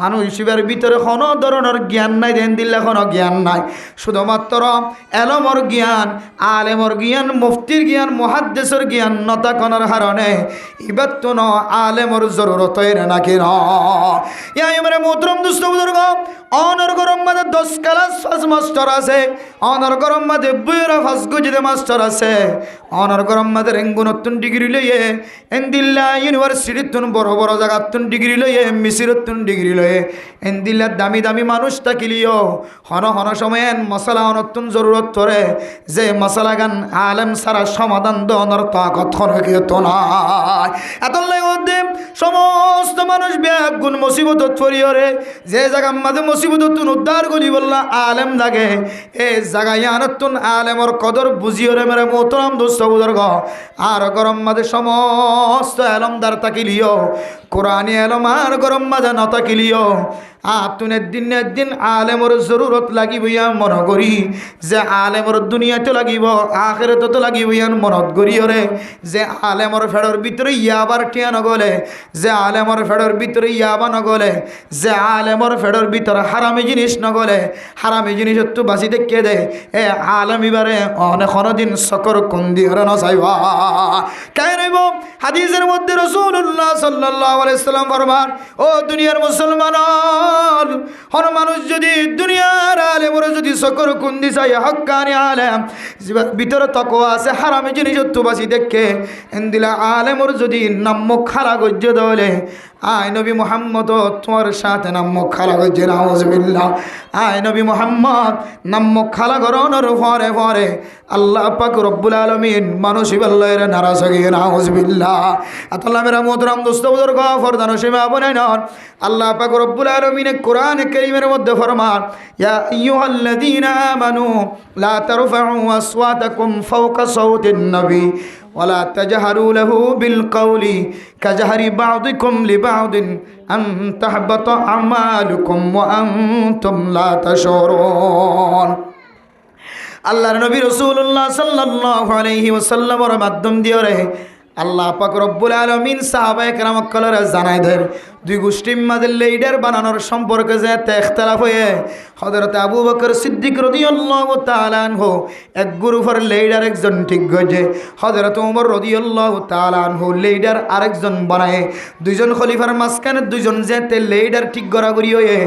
মানুষ এবার ভিতরে কোনো ধরনের জ্ঞান নাই, দেন দিলে কোনো জ্ঞান নাই, শুধুমাত্র এলমর জ্ঞান, আলেমর জ্ঞান, মুফতির জ্ঞান, মুহাদ্দিসের জ্ঞান নতা করার কারণে এবার তো ন আলেমর জরুরত নাকি ন। এবারে মোহতরম দুস্থ বুজুর্গ, অনর গরম মাঝে 10 ক্লাস 5 মাস্টার আছে, অনর গরম মাঝে 2 গুজিতে মাস্টার আছে, অনর গরম মাঝে রেঙ্গুনতুন ডিগ্রি লইয়ে এন্দিল্লা ইউনিভার্সিটিতুন বড় বড় জায়গাতুন ডিগ্রি লইয়ে মিসিরতুন ডিগ্রি লইয়ে এন্দিল্লা দামি দামি মানুষ থাকিলিও হন হন সময় মশলা অনতুন জরুরত করে যে মশলা গান আলেম সারা সমাধান দনের তাকত তো নাই। এত লাগে সমস্ত মানুষ ব্যাগুন মুসিবত ফরিয়রে যে জায়গা মাঝে মুসিবততুন উদ্ধার করি বললা আলেম লাগে, এই জায়গায় আনতুন আলেমর কদর বুঝিওরে মেরে মোহতরম দোস্ত বুজুর্গ। আর গরম মাঝে সমস্ত এলমদার তাকিলিও কোরআনী এলম আর গরম মাঝে ন তাকিলিও তুন একদিন আলেমর জরুরত লাগিব ইয়ান মন করি যে আলেমর দুনিয়াতে লাগিব আখিরাতে লাগিব ইয়ান মনত করিওরে যে আলেমর ফেডর ভিতরে ইয়াবার টিয়া নগলে, যে আলেমর ফেডর ভিতরে ইয়াবা নগলে, যে আলেমর ফেডর ভিতরে হারামি জিনিস নগলে, হারামি জিনিস একটু বাঁচি দেখে দে এ আলেম এবারে অনেক দিন সকর কুন্দি হরে নসাইবা কাই রইব। হাদিসের মধ্যে রাসূলুল্লাহ সাল্লাল্লাহু আলাইহি সাল্লাম ফরমান, ও দুনিয়ার মুসলমান, হন মানুষ যদি দুনিয়ার আলেমর যদি সকর কুন্দি চাই হক্কানি আলেম ভিতরে তাকওয়া আছে, হারামি জিনিস একটু বাঁচি দেখে এন্দিলা আলেমর যদি নাম খারা গজ্য দলে আয় নবী মুহাম্মদ তোমার সাথে নাম খালা গজ্জে নাউজুবিল্লাহ। আয় নবী মুহাম্মদ নাম খালা গরনের ফরে ফরে আল্লাহ পাক রব্বুল আলামিন মানুষ বললের নারাজ হয়ে নাউজুবিল্লাহ। আল্লাহ মেরা মোহতরম দোস্ত বুজুর্গ ফরদান সীমা বনাই নন, আল্লাহ পাক রব্বুল আলামিন কোরআন কারীমের মধ্যে ফরমান, ইয়া আইয়ুহাল্লাযীনা আমানু লা তারফাউ আসওয়াতাকুম ফাওকা সাওতিন নবী ওয়ালা তাজহারু লাহু বিল কওলি কাজহারি বা'দিকুম লিবা'দিন আন তাহবাতা আমালুকুম ওয়া আনতুম লা তাশউরুন। আল্লাহর নবী রাসূলুল্লাহ সাল্লাল্লাহু আলাইহি ওয়াসাল্লামের মাধ্যম দিয়ে আল্লাহ পাক রব্বুল আলামিন সাহাবায়ে কেরামকে জানাই দেন দুই গোষ্ঠীর মাঝে লিডার বানানোর সম্পর্কে যে ইখতিলাফ হয়ে হযরত আবু বকর সিদ্দিক রাদিয়াল্লাহু তাআলা আনহু এক গ্রুপের লিডার একজন ঠিক হয়েছে, হযরত ওমর রাদিয়াল্লাহু তাআলা আনহু লিডার আরেকজন বানায়, দুইজন খলিফার মাঝখানে দুইজন যেতে লিডার ঠিক গড়াগড়ি হয়ে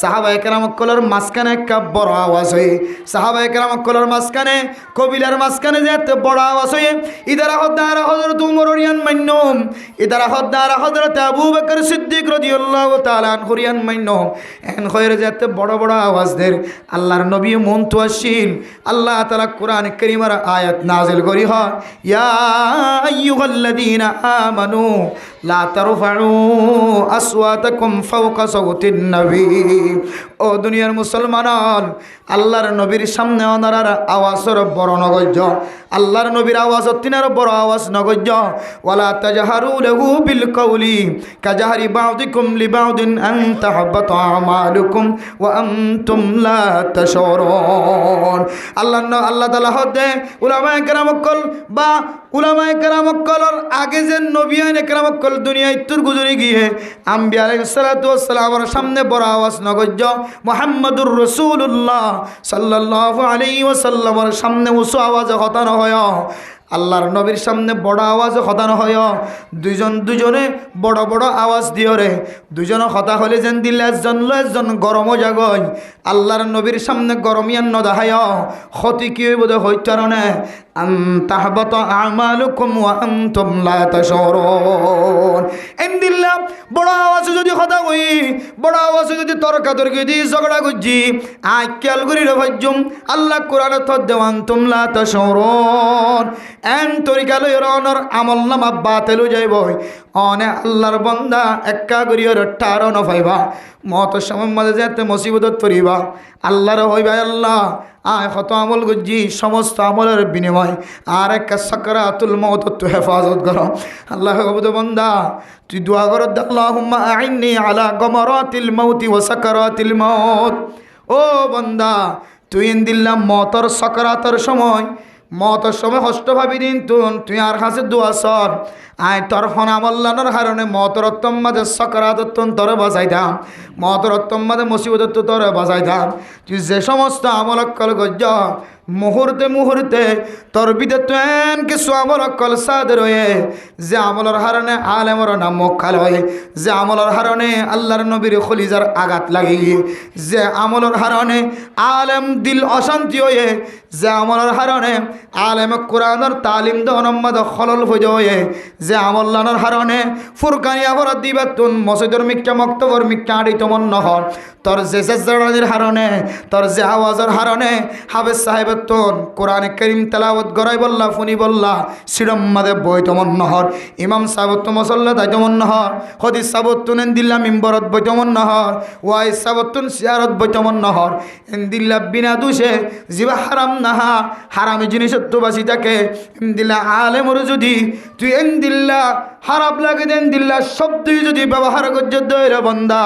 সাহাবায়ে কেরামকলের মাঝখানে একটা বড় আওয়াজ হয়ে, সাহাবায়ে কেরামকলের মাঝখানে কবিলার মাঝখানে যেতে বড় আওয়াজ হয়ে ইদারা হদ্দারা হযরত ওমর রিয়ান মান্নুম, ইদারা হদ্দারা হযরত আবু বকর সিদ্দিক রাদিয়াল্লাহু তাআলা আনহু রিয়ান মান্নুম এন খয়রে যেতে বড় বড় আওয়াজ দের আল্লাহর নবী মন তো আসিল। আল্লাহ তাআলা কোরআন কারীমের আয়াত নাযিল করি হয়, ইয়া আইয়ুহাল্লাযীনা আমানু লা তারফাউ আসওয়াতাকুম ফাওকা সাওতিন নবী। ও দুনিয়ার মুসলমান, আল্লাহর নবীর সামনে ওনার আওয়াজের বড় নগজ্য, আল্লাহর নবীর আওয়াজ তিনার বড় আওয়াজ নগজ্য। ওয়ালা তাজহারু লাহু বিল কওলি কাজহারি বা'দিকুম লিবা'দিন আন তাহবাতা আমালুকুম ওয়া আনতুম লা তাশউরুন। আল্লাহ তাআলা হদে উলামায়ে কেরামকল বা উলামায়ে কেরামকলর আগে যে নবিয়ানে কেরামকল দুনিয়ায় তুর গুজরে গিয়ে আম্বিয়া আলাইহিস সালাতু ওয়াস সালামের সামনে বড় আওয়াজ নগজ্য মুহাম্মাদুর রাসূলুল্লাহ সাল্লাল্লাহু আলাইহি ওয়াসাল্লামের সামনে উঁচু আওয়াজে হতানো হয়, আল্লাহর নবীর সামনে বড় আওয়াজে হতানো হয়, দুজনে বড় বড় আওয়াজ দিও রে, দুজনে হতা হলে যেন দিলে একজন গরমও জাগয়, আল্লাহর নবীর সামনে গরমিয়ান নদাহায় ক্ষতি কি হইব হইতারণে আন তাহবাতা আমালুকুম ওয়া আনতুম লা তাশউরুন। এন্দিল্লা বড় আওয়াজে যদি হতা হই, বড় আওয়াজে যদি তর্কাতর্কি দি ঝগড়া গুজি আই খেয়াল করি রে ভাইজুম আল্লাহ কোরআনে তো দেওয়ান তুম লা তাশউরুন। এন তরিকা লই অনর আমল নামা বাতেল যাইব অনে আল্লাহর বন্দা একা করিয়র টারো নফাইবা মতের সময় মাঝে যেতে মুসিবতত পড়িবা আল্লাহর হইবা আল্লাহ আয় কত আমল গুজি সমস্ত আমলের বিনিময় আর একটা সাকরাতুল মউত তো হেফাজত করো আল্লাহ কবুদ বন্দা তুই দোয়া কর আল্লাহুম্মা আইন্নি আলা গমরাতিল মাউতি ওয়া সাকরাতিল মাউত ও বন্দা তুই ইনদিল্লাহ মতর সাকরাতের সময় মতর সময় কষ্ট ভাবি দিন তুই আর কাছে দোয়া সর আয় তোর হন আমল্লানোর কারণে মতরত্তম মাঝে সকারাতত্তন তোরে বাঁচাই দাম মতরত্তম মাঝে মুসিবতত্ব তোরে বাঁচাই দাম তুই যে সমস্ত আমলকল গজ্জ মুহূর্তে মুহূর্তে তোর বিদে তুন কিছু আমলকল সাদ রয়ে যে আমলের হারণে আলেমর নাম মক্কাল হয় যে আমলের হারণে আল্লাহর নবীর খলিজার আঘাত লাগে যে আমলের হারণে আলেম দিল অশান্তি হয়ে যে আমলের হারণে আলেম কোরআনের তালিম দনম্মাদ খলল হয়ে যে আমল্লানোর হারণে ফুরকানিয়া ভরত দিবাতুন মসজিদের মিক্কা মক্তবর মিক্কা আড়িত মন নহর তোর যে জেজরানির হারণে তোর যে আওয়াজের হারণে হাফেজ সাহেবতুন কোরআনে করিম তেলাওয়াত গড়াই বললা ফুনি বললা সিরম্মাদে বইত মন নহর ইমাম সাহেবত্ব মসল্লা দায়িত মন নহর হদিস সাহেবতুন দিল্লা মিম্বরত বইত মন নহর ওয়াই সাহেবতুন সিয়ারত বইত মন নহর দিল্লা বিনা দুষে জিবা হারাম নাহা হারামি জিনিসের তো বাসি থাকে দিল্লা আলেমর যদি তুই দিল্লা হারাপ লাগে দেন দিল্লা শব্দই যদি ব্যবহার করছে দৈরে বন্দা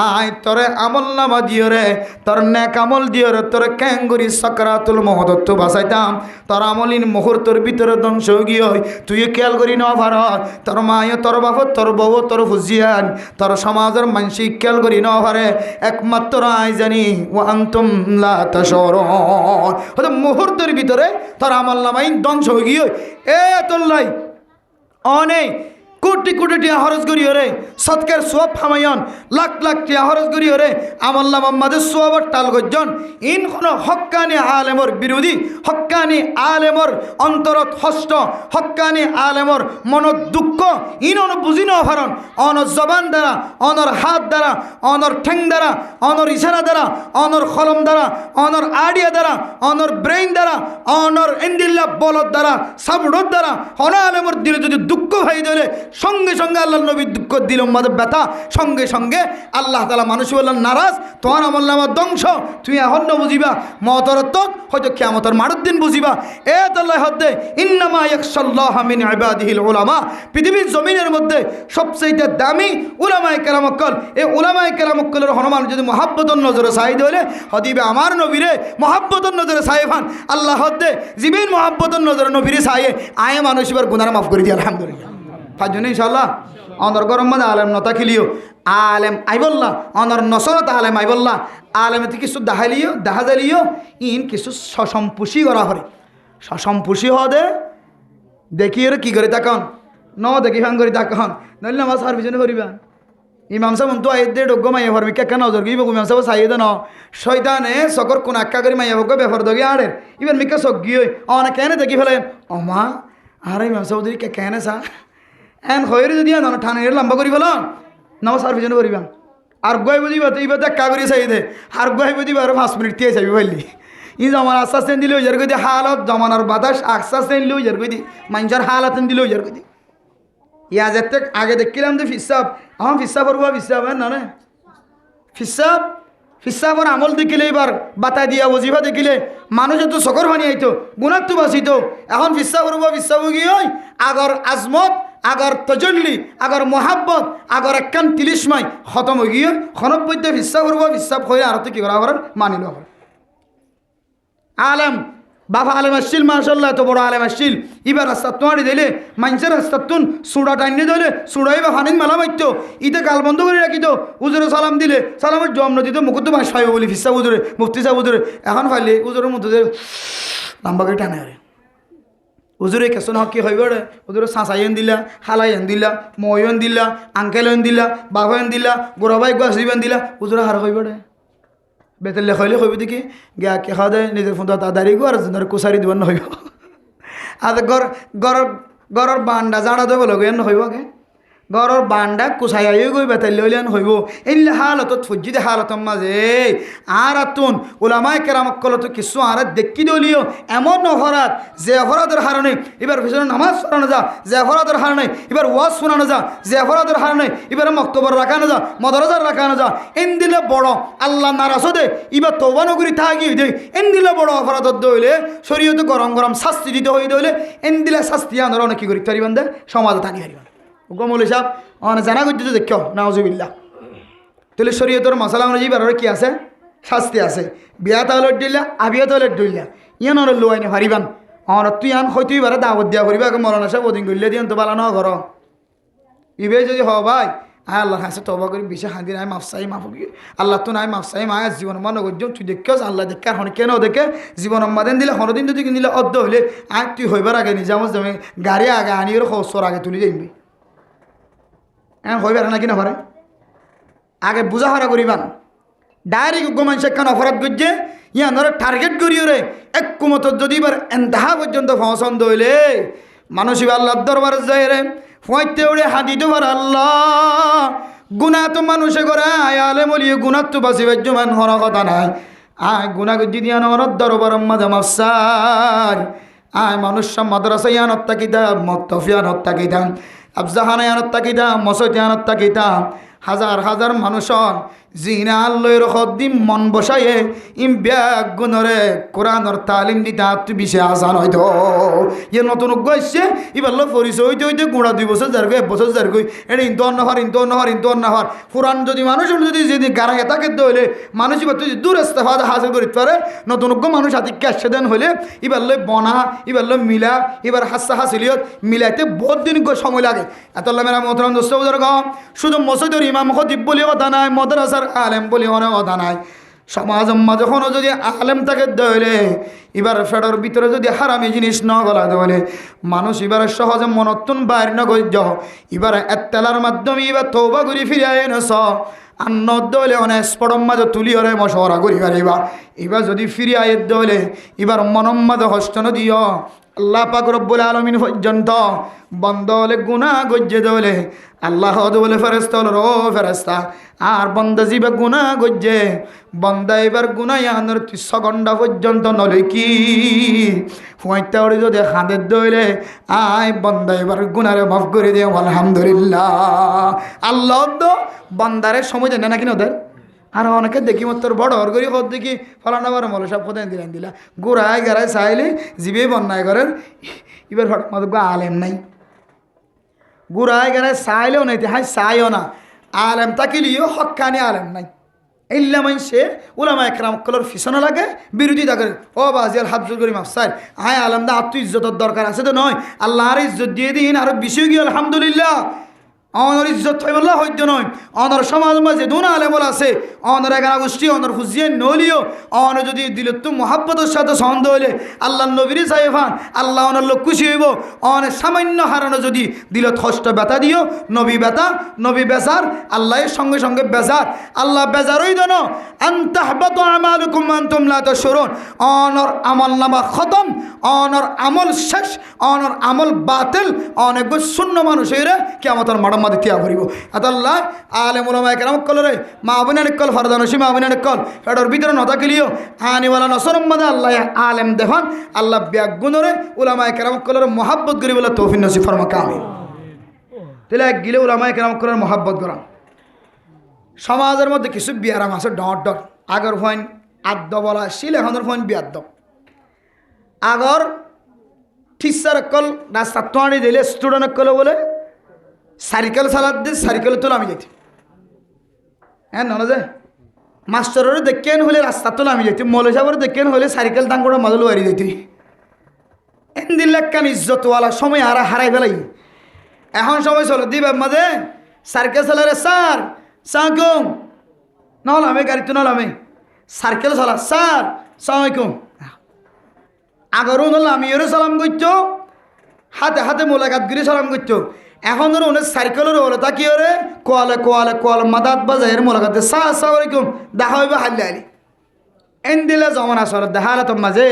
আয় তোরে আমল নামা দিও রে তোর নেক আমল দিও রে তোর ক্যাঙ্গুরি সাকরাতুল মহদত্ব বাঁচাইতাম তোর আমলিন মুহূর্তের ভিতরে ধ্বংস গিয়ে তুই খেয়াল করি ন ভারত তোর মায়ে তোর বাপ তোর বউ তোর ফুজিয়ান তোর সমাজের মানসিক খেয়াল করি ন ভারে একমাত্র আয় জানি ও আন্তুম লা তাশউরুন হয়তো মুহূর্তের ভিতরে তোর আমল নামাই ধ্বংস গিয়ে এ তোর লাই অনেক কোটি কোটি টিয়া হরজ করি ওরে সৎকার সোয়াব ফামাইন লাখ লাখ টিয়া হরজ করি ওরে আমল্লা মোহাম্মদের সোয়াবর টাল গজ্জন ইন কোনো হক্কানি আলেমর বিরোধী হক্কানি আলেমর অন্তরত হষ্ট হক্কানি আলেমর মনত দুঃখ ইন অন বুঝি ন ভারণ অন জবান দ্বারা অনর হাত দ্বারা অনর ঠেং দ্বারা অনর ইশারা দ্বারা অনর কলম দ্বারা অনর আডিয়া দ্বারা অনর ব্রেইন দ্বারা অনর ইন্দিল্লা বলদ দ্বারা সাবড়োর দ্বারা অন আলেমর দিলে যদি দুঃখ ভাই ধরে সঙ্গে সঙ্গে আল্লাহ নবীর দুঃখ দিল মাদের ব্যথা সঙ্গে সঙ্গে আল্লাহ তাআলা মানুষ বললেন নারাজ তোমার আমল নামার ধ্বংস তুই এখন ন বুঝিবা মতরত হয়তো কিয়ামতের মারুদ দিন বুঝিবা এ তাল্লাহ হদ্দে ইন্নামা ইয়াখশাল্লাহ মিন ইবাদিহিল উলামা পৃথিবীর জমিনের মধ্যে সবচেয়ে দামি উলামায়ে কেরামকল এই উলামায়ে কেরামকলের হনুমান যদি মহাব্বতর নজরে চাই দিলে হদিবে আমার নবীরে মহাব্বতর নজরে চাইফান আল্লাহ হদ্দে জীবিন মহাব্বতর নজরে নবীরে চাইয়ে আয়ে মানুষ এবার গুনাহ মাফ করে দিয়ে আলহামদুলিল্লাহ পাঁচজনে ইনশাআল্লাহ অনর গরম মাঝে আলেম নতা খেলিও আলেম আইবল্লা অনর নসরত আলেম আইবল্লা আলেমে কিছু দেখালিও দেখা যালিও ইন কিছু সসম্পুষি করা হরে সসম্পুষি হদে দেখি এর কি করে তাকন ন দেখি ফান করে তাকন নইলে আমার সার পিছনে করিবা ইমাম সাহেব তো আই দে ডগ্গ মাইয়া ভরমি কেকা নজর গিব ইমাম সাহেব সাইয়ে দেন শয়তানে সকর কোন আক্কা করে মাইয়া বগ্গ বেফর দগি আড়ে ইবার মিকা সগ গিয়ে অনে কেন দেখি ফেলেন অমা আরে ইমাম সাহেব দিকে কেন সা এন হয়ে যদি না ঠানের লম্বা করি ফেল নাও সার পিছনে করিবা আর গাই বুঝিবা তো এবার দেখা করি চাই দে আর গাই বুঝিবা আর 5 মিনিট দিয়ে চাইবি বললি ই জমান আশ্বাস দিল দিলে ওই কদি হালত জমানার বাতাস আশ্বাস দিল ওই কদি মানুষের হালাত দিল ওই কদি ইয়া যেতে আগে দেখছিলাম যে ফিসাব আমার ফিসাব করবো ফিসাব না না ফিসাব ফিসাবর আমল দেখিলে এবার বাতা দিয়া বজিবা দেখিলে মানুষ তো চকর ভানি আইতো গুণার তো বাঁচিত এখন ফিসাব করবো ফিসাব গিয়ে আগর আজমত আগর তজল্লি আগর মোহাব্বত আগর একখান 30 মাই খতম হয়ে গিয়ে খনব্বইতে ফিসাব করবো ফিসাব হয়ে আর তো কি করা করেন মানিল আলেম বাবা আলেম আসছিল মাশাল্লাহ এত বড় আলেম আসছিল এবার রাস্তা তোয়ারি দিলে মানুষের রাস্তা তুন সুড়া টাইনে দিলে সুড়াই বা হানিন মেলা মারত ইতে গাল বন্ধ করে রাখিত উজুরে সালাম দিলে সালামের জম নদীতে মুখত মাস পাইব বলি ফিসা উজুরে মুফতি সাহেব উজুরে এখন ফাইলে উজুরের মধ্যে লাম্বাকে টানে আরে উজুরে কেসন হক কি হইব রে উজুরে সাঁচাইন দিলা হালাইন দিলা ময়ন দিলা আঙ্কেলন দিলা বাবাইন দিলা গোড়াবাই গাছ দিবেন দিলা উজুরে হার হইব রে বেতের লেখা হইলে হইব দেখি গিয়া কে খাওয়া দেয় নিজের ফোন তাড়াতাড়ি গো আর কুসারি দিবেন হইব আর গড়ের বান্ডা জাড়া দেবো লগে হইব কে গরর বান্ডা কুসাই গই বেতাল লইলেন হইব ইল্লা হালত ফজ্জিদে হালতম মাঝে আর আতুন ওলামায়ে কেরাম কলত কিছু আর দেখি দলিও এমন অপরাধ যে অপরাধের হারণে এবার পিছনে নামাজ পড়ানো যা যে অপরাধের হারণে এবার ওয়াজ শোনানো যা যে অপরাধের হারণে এবার মক্তবর রাখানো যা মদরজার রাখানো যা এন দিলে বড় আল্লাহ নারাজ দে এবার তওবা নগরী থাকি দে এন দিলে বড় অপরাধ দইলে শরীয়তে গরম গরম শাস্তি দিতে হই দইলে এন দিলে শাস্তি আনর অনেক কি করি পারিবান দে সমাজ টানি হারিবান গমলে সাহেব অনেক জানা করতে দেখো নাউজুবিল্লাহ তাহলে শরীয়তের মশলা অনুযায়ী বেরোর কি আছে শাস্তি আছে বিয়া তাহলে দিল্লা আবিয়া তাহলে দিল্লা ইয়ান আর লো আইনে হারিবান অন তুই আন হয়তো এবারে দাওয়াত দিয়া করিবা মরনা সাহেব ওদিন করলে দিয়ান তো বালা ন ঘর ইবে যদি হ ভাই আয় আল্লাহর কাছে তওবা করি বিশে হাঁদি নাই মাফসাই মাফ আল্লাহ তো নাই মাফসাই মায়া জীবন মান গজ্য তুই দেখিস আল্লাহ দেখে আর হন কেন দেখে জীবন মাদেন দিলে হরদিন যদি দিলে অর্ধ হইলে আয় তুই হইবার আগে নিজামত যাবে গাড়ি আগে আনি ওর খসর আগে তুলি যাইবি হ্যাঁ হইবার নাকি না পারে আগে বুঝা হারা করিবান ডাইরেক্ট গোমান সেখান অপরাধ করছে ইয়ানোর টার্গেট করি রে এক কুমত যদি এবার এন্তাহা পর্যন্ত পছন্দ হইলে মানুষ আল্লাহর দরবারে যায় রে ফয়তে উড়ে হাতি তোমার আল্লাহ গুণা তো মানুষে করে আয়ালে মলিয়ে গুণার তো বাঁচিবার জমান হর কথা নাই আয় গুণা গজ্জি দিয়া নরদ দরবার মাঝে মাফসার আয় মানুষ মাদ্রাসা ইয়ানত তাকিতাম মক্তফিয়ানত তাকিতাম আফজাহানা ইয়ানত তাকিতাম মসজিদ ইয়ানত তাকিতাম হাজার হাজার মানুষন জিনা আল্লয়ের হদ্দিম মন বসায়ে ইম ব্যাগ গুণরে কোরআনর তালিম দিতে তুই বিশে আসান হয়তো ইয়ে নতুন আসছে এবার পরিচয় হইতে হইতে গুঁড়া 2 বছর যার গই 1 বছর যার গই এটা ইন্ত অন্যহার পুরান যদি মানুষ যদি গাড়াই তাকে হইলে মানুষ এবার তুই দূর ইস্তেফা হাসিল করিতে পারে নতুন মানুষ হাতিকে আসছে দেন হইলে এবার বনা এবার মিলা এবার হাসা হাসিলিয়ত মিলাইতে বহুত দিন সময় লাগে এত মেরা মোহতরম দোস্ত বুজুর্গ শুধু মসজিদের ইমাম খতিব বলে কথা নাই মাদ্রাসার আলেম বলে অনেক কথা নাই সমাজ যখন যদি আলেম তাকে দইলে এবার ফেডর ভিতরে যদি হারামি জিনিস ন গলা দইলে মানুষ এবার সহজে মনতুন বাইর ন গজ্য এবার এত্তেলার মাধ্যমে এবার তওবা করি ফিরে এনেছ আন্ন দইলে অনেক স্পটম মাঝে তুলি হরে মশওয়ারা করি পারিবা এবার যদি ফিরে আয়ের দইলে এবার মনম মাঝে হস্ত দিও আল্লাহ পাক রব্বুল আলামিন পর্যন্ত বন্ধ হলে গুনাহ গজ্জে দলে আল্লাহ বলে ফেরেস্তা হলো ও ফেরেস্তা আর বন্দা জীবে গুনাহ গজ্জে বন্দা এবার গুনাহ আনার 3 ঘন্টা পর্যন্ত নলে কি ফুয়াইতে ওরে যদি হাতের দইলে আয় বন্দা এবার গুনারে মাফ করে দিও আলহামদুলিল্লাহ আল্লাহ তো বন্দারে সময় দেন না কিনা ওদের আর অনেকে দেখি তোর বড় অর্গরি কত দেখি ফলানা বার মল সব কোথায় দিলেন দিলা গোড়ায় গাড়ায় চাইলে জিবে বন্যায় করেন এবার হঠাৎ মতো আলেম নাই গোড়ায় গাড়ায় চাইলেও নাই হাই চাইও না আলেম তাকিলিও হক্কানি আলেম নাই ইল্লা মানসে ওলামা একরাম কলর ফিসনে লাগে বিরোধিতা করে ও বাজিয়াল হাফজুল করি মাফসার হায় আলেম দা আত্ম ইজ্জতের দরকার আছে তো নয় আল্লাহর ইজ্জত দিয়ে দিন আরো বেশি গিয়ে আলহামদুলিল্লাহ অনর ইজ্জত থাইবল্লা হইতে নয় অনর সমাজ মাঝে দুনা আলেমল আছে অনর এগারা গোষ্ঠী অনর খুঁজিয়ে নলিও অন যদি দিল তো মহাব্বতের সাথে সন্দেহ হইলে আল্লাহ নবীর সাহেবান আল্লাহ অনর লোক খুশি হইব অনেক সামান্য হারানো যদি দিল হষ্ট ব্যথা দিও নবী ব্যথা নবী বেজার আল্লাহের সঙ্গে সঙ্গে বেজার আল্লাহ বেজারই দেন আনতাহবাতু আমালুকুম আনতুম লা তাশউরুন অনর আমল নামা খতম অনর আমল শেষ অনর আমল বাতিল অনেক শূন্য মানুষের কিয়ামতের মাঠ তিয়া করিব আল্লাহ আলেম উলামায়ে কেরাম কলরে মা আবনান কল ফরদানসি মা আবনান কল এটার ভিতরে নতা গেলিও আনিওয়ালা নসরম মাদা আল্লাহ আলেম দেখান আল্লাহ ব্যাগুনরে উলামায়ে কেরাম কলরে মহাব্বত করি বলে তৌফিক নসিব ফরমা কামিল তাহলে এক গিলে উলামায়ে কেরাম কলরে মহাব্বত করা সমাজের মধ্যে কিছু বিয়ারাম আছে ডট ডট আগর ফইন আদ্য বলা শিলে হনর ফইন বিয়াদ্দ আগর টিচার কল রাস্তা তোয়ানি দিলে স্টুডেন্ট কল বলে সাইকেল চালাত দিয়ে সাইকেল তোলা আমি যাইতি হ্যাঁ নলে যে মাস্টারেরও দেখেন হলে রাস্তা তোলা আমি যাইতি মৌল সাহেবের দেখেন হলে সাইকেল দাঙ্গড়া মাজল হারি যাইতি এন দিল্লাকান ইজ্জতওয়ালা সময় হারাই ফেলাই এখন সময় চলো দিবের মাঝে সাইকেল চালারে স্যার সালাম নলামে গাড়িতে নলামে সাইকেল চালা স্যার সালামালাইকুম আগরও নল আমি এরও সালাম করতো হাতে হাতে মোলাকাত গিরে সালাম করতো এখন ধরো অনেক সাইকেলের ওরে তা কি ওরে কোয়ালে কোয়ালে কোয়াল মাদাত বাজারের মোলাকাতে সালামালাইকুম দেখা হইবে হাল্লে আলি এন দিলে জমান আসলে দেখা হলে তোর মাঝে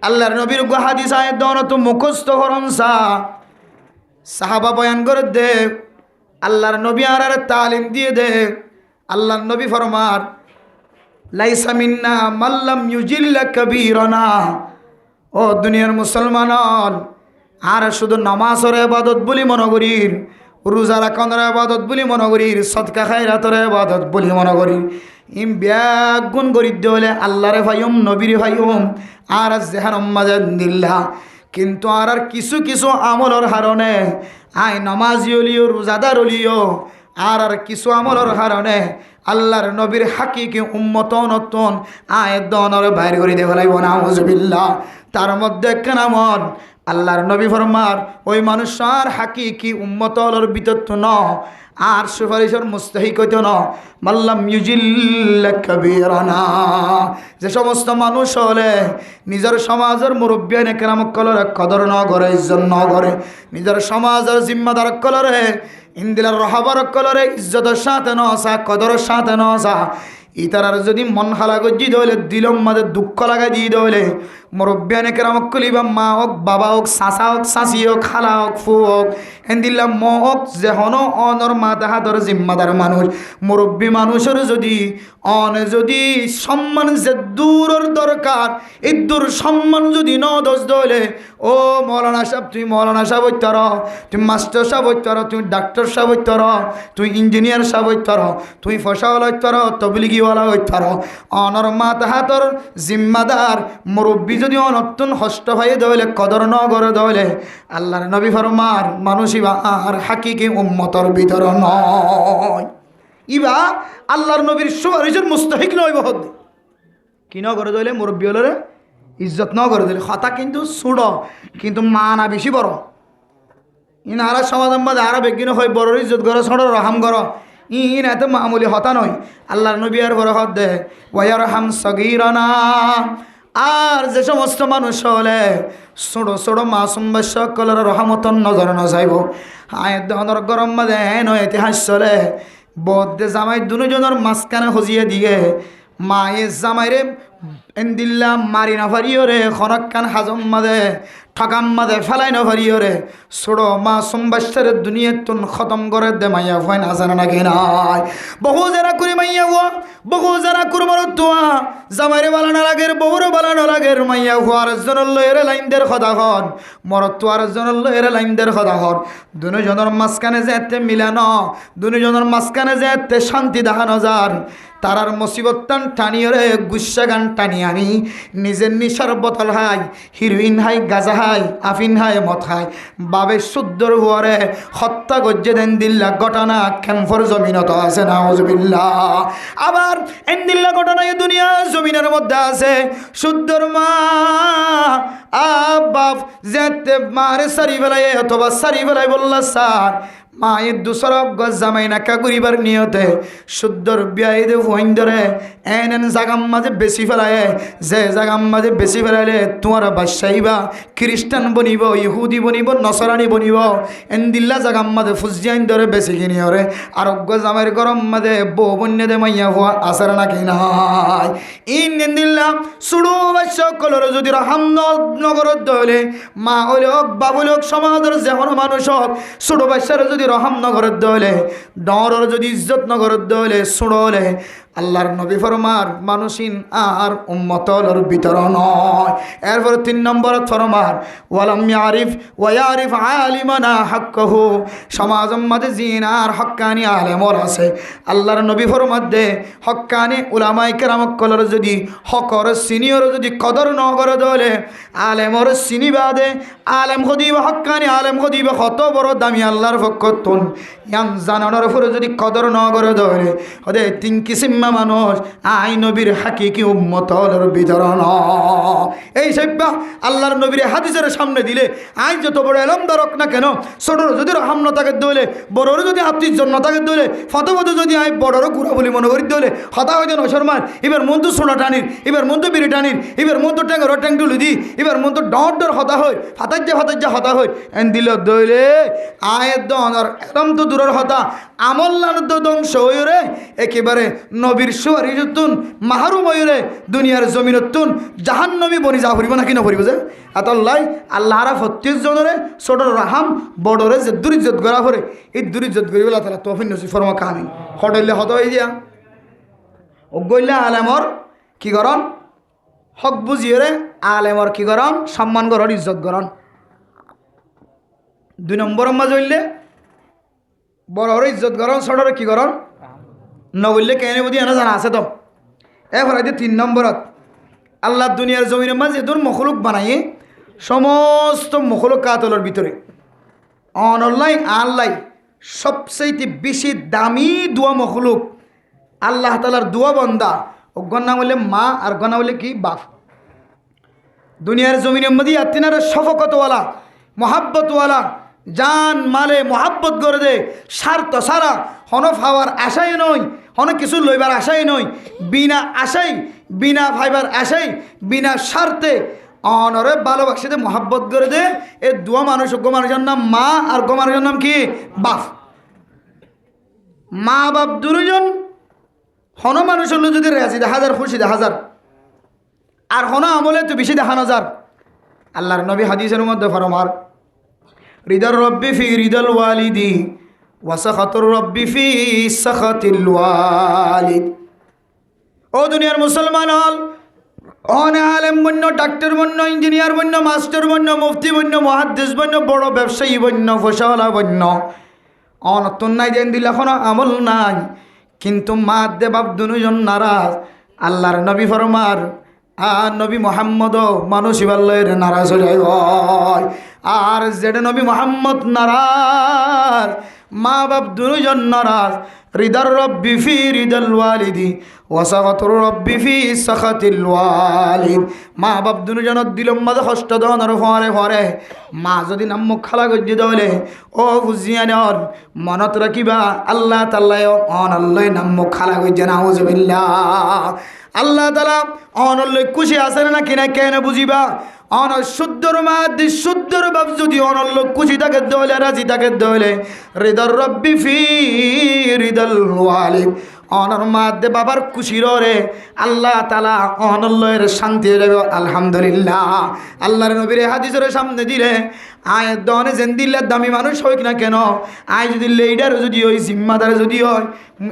আল্লাহর নবীর হাদিস আয়ের দন তো মুখস্থ হরম সা সাহাবা বয়ান করে দে, আল্লাহর নবী আর তালিম দিয়ে দে। আল্লাহর নবী ফরমার লাইসা মিন্না মাল্লাম ইউজিল্লা কবীরানা। ও দুনিয়ার মুসলমান, আর শুধু নামাজের ইবাদত বলি মনে করির, রোজা রাখনের ইবাদত বলি মনে করির, সদকা খায়রাতের ইবাদত বলি মনে করির, ইম ব্যাগ গুণ করি দিলে আল্লাহরে ভাইম নবীরে ভাইম আর জেহান দিল্লা। কিন্তু আর কিছু কিছু আমলের হারণে আই নমাজি হলিও রোজাদার হলিও আর কিছু আমলের হারণে আল্লাহর নবীর হাকিকি উম্মত নতুন আয় দনর বাইর করে দেওয়া লাগব না, আউযুবিল্লাহ। তার মধ্যে একটা নামন আল্লাহর নবী ফরমার ওই মানুষ আর হাকিকি উম্মতর ভিতর তো ন আর সুপারিশের মুস্তাহিক হইত ন মাল্লাম ইউজিল্লা কবীরানা। যে সমস্ত মানুষ হলে নিজের সমাজের মুরব্বিয়ান একরাম কলরে কদর ন করে, ইজ্জত ন করে, নিজের সমাজের জিম্মাদার কলরে ইন্দিলার রহাবার কলরে ইজ্জতের সাথে ন আসা, কদরের সাথে ন আসা, ইতারার যদি মন খালা গজ্জি দইলে দিলম মাঝে দুঃখ লাগাই দিয়ে দইলে মুরব্বিয়ানে কেরামক কলিবা মা হোক, বাবা হোক, চাচা হোক, চাচি হোক, খালা হোক, ফু হোক, এন্দিল্লা ম হোক, যে হন অনর মাথা হাতর জিম্মাদার মানুষ মুরব্বী মানুষের যদি যদি সম্মান যে দূরের দরকার, এই দূর সম্মান যদি ন দোষ দইলে ও মৌলানা সাহেব, তুই মৌলানা সাহেব হইতার, তুই মাস্টার সাহেব হইতার, তুই ডাক্তার সাহেব হইতার, তুই ইঞ্জিনিয়ার সাহেব হইতার, তুই ফসাওয়ালা হইতার, তবলিগিওয়ালা হইতার, অনর মাথা হাতর জিম্মাদার মুরব্বী যদি অনতুন হষ্ট হয়ে দইলে কদর ন করে দইলে আল্লাহর নবী ফরমার মানুষ ইবা আর হাকিকি উম্মতর ভিতর নয়, ইবা আল্লাহর নবীর সুপারিশের মুস্তাহিক নয়। বহুত কি ন করে দইলে মুরব্বী হলে ইজ্জত ন করে দিলে কথা কিন্তু ছুড় কিন্তু মানা বেশি বড়। ইন আরা সমাধান বাদে আরো বেগিন হয় বড় ইজ্জত করো, ছোট রহাম করো, ইন এত মামুলি হতা নয়। আল্লাহর নবী আর বড় হদ দে ওয়ারহাম সগীরানা। আর যে সমস্ত মানুষ হলে ছোট ছোট মাসুম সকলের রহমতন নজর নজাইব। আয়ের দহনর গরম মাঝে নয় ইতিহাস চলে বদে জামাই দুজনের মাঝখানে হজিয়ে দিয়ে মায়ে জামাইরে এন্দিল্লা মারি না পারিও রে, খনকান হাজম মাদে ঠকাম মাদে ফেলাই না পারিও রে, ছোড়ো মা সোমবাসের দুনিয়া তুন খতম করে দে মাইয়া ভয় না জানা নাকি নাই। বহু যারা করি মাইয়া হওয়া, বহু যারা কুরমার তোয়া জামাইরে বালানো লাগের, বহুরে বালানো লাগের মাইয়া হওয়ার জনের লয়ের লাইনদের কথা হন, মরত তোয়ার জনের লয়ের লাইনদের কথা হন। দুজনের মাঝখানে যে এতে মিলানো, দুজনের মাঝখানে যে এতে শান্তি দেখানো যার, তারার মুসিবত টান টানিয়ে রে গুসা গান টানি আনি নিজের নিশার বোতল হাই, হিরোইন হাই, গাজা হাই, আফিন হাই, মদ হাই, বাবে শুদ্ধর হওয়ারে হত্যা গজ্জে দেন দিল্লা ঘটনা ক্যাম্পর জমিনত আছে, নাউজুবিল্লাহ। আবার এন্দিল্লা ঘটনা এই দুনিয়া জমিনের মধ্যে আছে। শুদ্ধর মা বাপ যেতে মারে সারি বেলায় অথবা সারি বেলায় বললা স্যার মায়ের দুসরব গজ জামাই নাকা করিবার নিয়তে শুদ্ধর বিয়াইদে ভইন্দরে এন জাগাম মাঝে বেশি ফেলায়, যে জাগাম মাঝে বেশি ফেলাইলে তোমার বাদশাহীবা খ্রিস্টান বনিব, ইহুদি বনিব, নসরানি বনিব, এন দিল্লা জাগাম মাঝে ফুজিয়াইন ধরে বেশি কিনিয়রে আরোগ্য জামাইয়ের গরম মাঝে বউ বন্যে দে মাইয়া হওয়া আসার নাকি নাই। ইন দিল্লা সুড়ু বাদশাহ কলর যদি রহাম নগরত দলে মা হইলে হোক, বাবু হোক, সমাজের যে কোনো মানুষ হোক, ছোট বাচ্চারা যদি রহাম নগরত দলে, ডর যদি ইজ্জত নগরত দলে, শুড়লে আল্লাহর নবী ফরমার মানুষিন আর উম্মতর ভিতর নয়। এরপর 3 নম্বর ফরমার ওয়ালাম ইয়ারিফ ওয়া ইয়ারিফ আলিমানা হাক্কাহু। সমাজের মাঝে জিন আর হক্কানি আলেমর আছে। আল্লাহর নবী ফরমার দে হক্কানি উলামায়ে কেরাম কলর যদি হকর সিনিয়র যদি কদর ন করে দলে আলেমর সিনিবাদে আলেম হদিবা হক্কানি আলেম হদিবা কত বড় দামি আল্লাহর পক্ষতুন ইয়াম জানানোর উপরে যদি কদর ন করে দলে ওদের 3 কিসিম মানুষ আই নবীর হাকিকি উম্মতর ভিতর নয়। এই সব্যা আল্লাহর নবীর হাদিসের সামনে দিলে আই যত বড় এলম দরক না কেন, ছোটর যদি রহাম ন থাকে দলে, বড়র যদি আত্মীয় জন্য থাকে দলে, ফতবত যদি আই বড়র গুড়া বলি মনে করি দলে হতা হইতে নশরমার এবার মন তো সোনা টানির, এবার মন তো বিড়ি টানির, এবার মন তো ট্যাঙ্গর ট্যাং টুলি দি, এবার মন তো ডর ডর হতা হয়, ফাতাজ্জা হতা হয় এন দিল দইলে আয়ের দন আর এরম তো দূরের হতা আমল্লান তো ধ্বংস হয়ে রে একেবারে নবীর সুয়ারিজতুন মাহরুম হইরে দুনিয়ার জমিনতুন জাহান্নমী বনি যা ভরিব না কি না ভরিব যে আতাল্লাই আল্লাহরা প্রত্যেক জনরে ছোটর রাহাম বড়রে যে দুরিজ্জত করা করে এই দুরিজ্জত করি বলা তাহলে তফিন নসি ফরমা কাহিনী হটইলে হত হয়ে দিয়া অজ্ঞইলে আলেমর কি করন হক বুঝিয়ে আলেমর কি করন সম্মান করন ইজ্জত করন 2 নম্বর মাঝে হইলে বড়রে ইজ্জত করন ছোটরে কি করন নবইলে কেনে বুঝি এনে জানা আছে তো এরপর 3 নম্বরত আল্লাহ দুনিয়ার জমিনের মাঝে এদুর মখলুক বানাইয়ে সমস্ত মখলুক কাতলের ভিতরে অনলাইন আল্লাহ সবচেয়ে বেশি দামি দোয়া মখলুক আল্লাহ তাআলার দোয়া বান্দা অজ্ঞান নাম হইলে মা আর গনা হইলে কি বাপ দুনিয়ার জমিনের মধ্যে আত্মিনার শফকতওয়ালা মহাব্বতওয়ালা জান মালে মহাব্বত করে দে স্বার্থ সারা হন ফাওয়ার আশাই নয় হন কিছু লইবার আশাই নয় বিনা আশাই বিনা ফাইবার আশাই বিনা স্বার্থে অনরে ভালোবাসিতে মহাব্বত করে দে এই দুয়া মানুষ গো মানুষের নাম মা আর গো মানুষের নাম কি বাপ মা বাপ দুজন হন মানুষ হলো যদি রাজি 1000 খুশি 1000 আর হন আমলে তো বেশি দেখানো যার আল্লাহর নবী হাদিসের মধ্যে ফরমার রিদার রব্বি ফি রিদাল ওয়ালিদি ওয়া সাখাতুর রব্বি ফি সাখাতিল ওয়ালিদ ও দুনিয়ার মুসলমান হল অনে আলেম বন্য ডাক্তার বন্য ইঞ্জিনিয়ার বন্য মাস্টার বন্য মুফতি বন্য মুহাদ্দিস বন্য বড় ব্যবসায়ী বন্য ফসলা বন্য অনতন নাই দেন দিলে এখনো আমল নাই কিন্তু মা দে বাপ দুজন নারাজ আল্লাহর নবী ফরমার আর নবী মোহাম্মদ মানুষ ইবাল্লের নারাজ হয়ে যায় আর যেটা নবী মোহাম্মদ নারাজ মা বাপ দুজন নারাজ রিদার রব্বি ফি রিদাল ওয়ালিদি ওয়া সাখাতুর রব্বি ফি সাখাতিল ওয়ালিদ মা বাপ দুজনের দিলম মাঝে কষ্ট দনের হরে হরে মা যদি নাম মুখ খালা গজ্জি দলে ও বুঝিয়ানর মনত রাখিবা আল্লাহ তাআলা অন আল্লাহ নাম মুখ খালা গজ্জি নাউজুবিল্লাহ আল্লাহ তাআলা অনল্লে খুশি আছে না কিনা কেন বুঝিবা অন শুদ্ধর মাদি শুদ্ধর বাপ যদি অনল্ল খুশি থাকে দলে রাজি থাকে দলে রিদার রব্বি ফি রিদাল ওয়ালিদ অনর মাদে বাবার খুশির রে আল্লাহ তাআলা অনল্লের শান্তি দেবে আলহামদুলিল্লাহ আল্লাহর নবীর হাদিসের সামনে দিলে আয় দনে জেন্দিল্লার দামি মানুষ হয় না কেন আয় যদি লিডার যদি হয় জিম্মাদার যদি হয়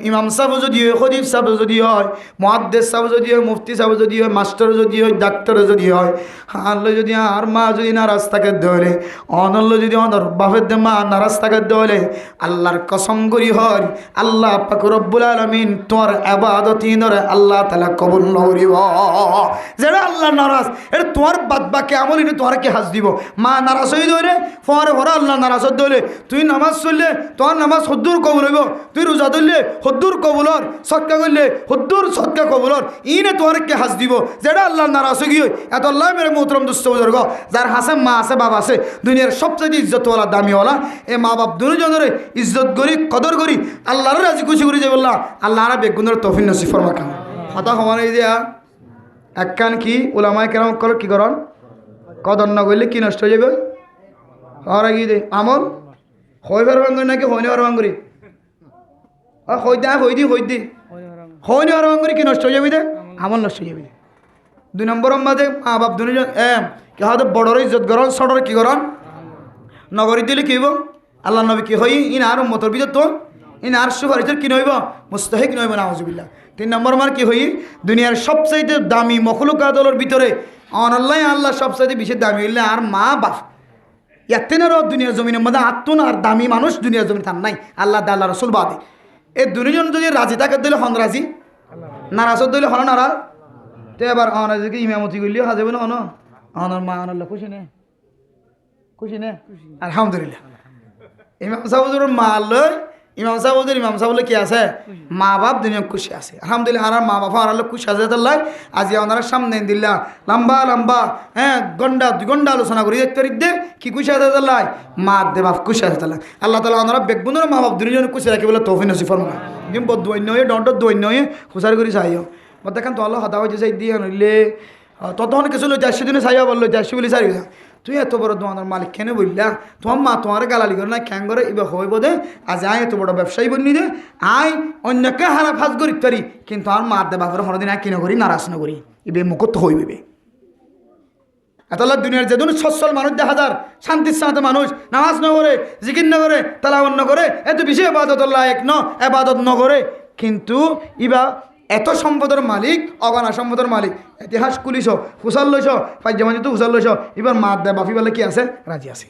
ইমাম সাহেব যদি হয় খতিব সাহেব যদি হয় মুহাদ্দিস সাহেব যদি হয় মুফতি সাহেব যদি হয় মাস্টার যদি হয় ডাক্তার যদি হয় আল্লাহ যদি আর মা যদি নারাজ থাকে দলে অনল্য যদি অনর বাপের দে মা নারাজ থাকে দলে আল্লাহর কসম করি হয় আল্লাহ পাক রব্বুল আলামিন তোর ইবাদতি নরে আল্লাহ তাআলা কবুল করিব যেটা আল্লাহ নারাজ এটা তোর বাদ বাকি আমল ইনি তোর কে হাস দিব মা নারাজ হই দরে পরে পরে আল্লাহ নারাজ দলে তুই নামাজ পড়লে তোর নামাজ হদ্দুর কবুল হইব তুই রোজা ধরলে হদ্দুর কবুলর সদকা করলে হদ্দুর সদকা কবুলর ইনে তোর কে হাস দিব যেটা আল্লাহ নারাজ হই এত আল্লাহ মেরে মোহতরম দুস্থ বুজুর্গ যার হাসে মা আছে বাবা আছে দুনিয়ার সবচেয়ে ইজ্জতওয়ালা দামিওয়ালা এ মা বাপ দুজনের ইজ্জত করি কদর করি আল্লাহর রাজি খুশি করি যে বললাম আল্লাহ বেগুনের তৌফিক নসিব ফরমা খান হতা হওয়ার এই দিয়া একখান কি উলামায়ে কেরাম কল কি করন কদর না করলে কি নষ্ট হয়ে যাবে হওয়ার কি দে আমল হই পারবাং নাকি হইনি পারবাং করি হই দা হই দি হইনি পারবাং করি কি নষ্ট হয়ে যাবি দে আমল নষ্ট হয়ে যাবি 2 নম্বর মাঝে মা বাপ দুজন কি হয়তো বড়র ইজ্জত করন ছোটর কি করন নগরী দিলে কি হইব আল্লাহ নবী কি হই ইন আর উম্মতর ভিতর তো ইন আর সুপারিশের কি নইব মুস্তাহিক নইব নাউজুবিল্লাহ 3 নম্বর মার কি হই দুনিয়ার সবচেয়ে দামি মখলুকাতর ভিতরে অনল্লাহ আল্লাহ সবচেয়ে বেশি দামি হইলে আর মা বাপ ইয়াতেনারও দুনিয়ার জমিনের মধ্যে আত্মন আর দামি মানুষ দুনিয়ার জমিন তার নাই আল্লাহ আল্লাহ রসুল বাদে এই দুজন যদি রাজি থাকে দিলে হন রাজি নারাজত দিলে হন নারাজ তো এবার অনাজিকে ইমামতি করলেও হাজাবে না অনর মা অনল্লাহ খুশি নে আলহামদুলিল্লাহ ইমাম সাহেবের মা লয় ইমাম সাহেবের কি আছে মা বাপ দুনিয়া খুশি আছে আলহামদুলিল্লাহ আর মা বাপ আর খুশি আছে তাল্লাহ আজি ওনার সামনে দিল্লা লম্বা গন্ডা 2 ঘন্টা আলোচনা করি দে কি খুশি আছে তাল্লাহ মা দে বাপ খুশি আছে তাল্লাহ আল্লাহ তাআলা ওনারা বেগুনের মা বাপ দুজন খুশি রাখি বলে তৌফিক নসিব ফরমা কিন্তু দৈন্য হয়ে ডন্ট দৈন্য হয়ে খুশারি করি চাইও দেখেন তো আল্লাহ হতা হয়েছে দিয়ে নইলে তখন কিছু লই যাচ্ছি দিনে চাইয়া বললো যাচ্ছি বলি চারি তুই এত বড় দোকানের মালিক কেন বললা তোমার মা তোমার গালালি করে না ক্যাং করে এবার হইব দে আজ আয় এত বড় ব্যবসায়ী বন্যি দে আয় অন্যকে হারা ফাঁস করি পারি কিন্তু আমার মা দে বাপরে হরদিন আয় কিনে করি নারাজ না করি এবে মুখত হইবে এতলা দুনিয়ার যে ধরুন সচ্ছল মানুষ 10,000 শান্তির সাথে মানুষ নামাজ ন করে জিকির ন করে তালাওয়াত ন করে এত বেশি এবাদত লায়েক ন এবাদত ন করে কিন্তু ইবা এত সম্পদের মালিক অগণা সম্পদের মালিক ইতিহাস কুলিশ ফুসাল লইছ ফাইজামানি তো ফুসাল লইছ এবার মা দে বাপি বলে কি আছে রাজি আছে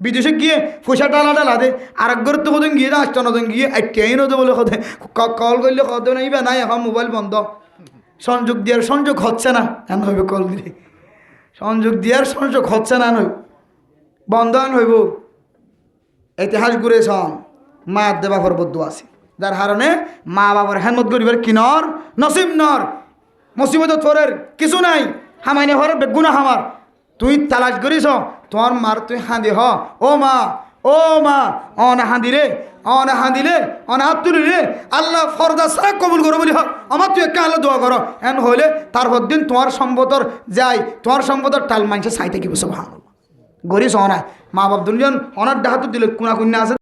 বিদেশে গিয়ে ফুসা টালা দে আর একবার তো কদিন গিয়ে আসতো নদিন গিয়ে আইটিআই নদে বলে কদে কল করলে কদে না ইবা নাই এখন মোবাইল বন্ধ সংযোগ দেওয়ার সংযোগ হচ্ছে না এন হইবে কল দিলে সংযোগ দিয়ার সংযোগ হচ্ছে না নই বন্ধ হইব ইতিহাস ঘুরে সন মা দে বাপর বদ্ধ আছে যার কারণে মা বাবার হেমত করিবার কিনর নসিব নর মুসিবত ফরের কিছু নাই হামাইনে হর বেগুনা হামার তুই তালাশ করিস তোমার মার তুই হাঁদি হ ও মা অনা হাঁদিলে অনা হাঁদিলে অনা হাত তুলি রে আল্লাহ ফরদা সারা কবুল করো বলি হক আমার তুই একা আল্লাহ দোয়া করো এন হইলে তারপর দিন তোমার সম্পদর যাই তোমার সম্পদর টাল মানছে সাইতে কি বসে ভালো গরিস অনা মা বাপ দুজন অনার ডাহাত দিলে কোনা কুন্যা আছে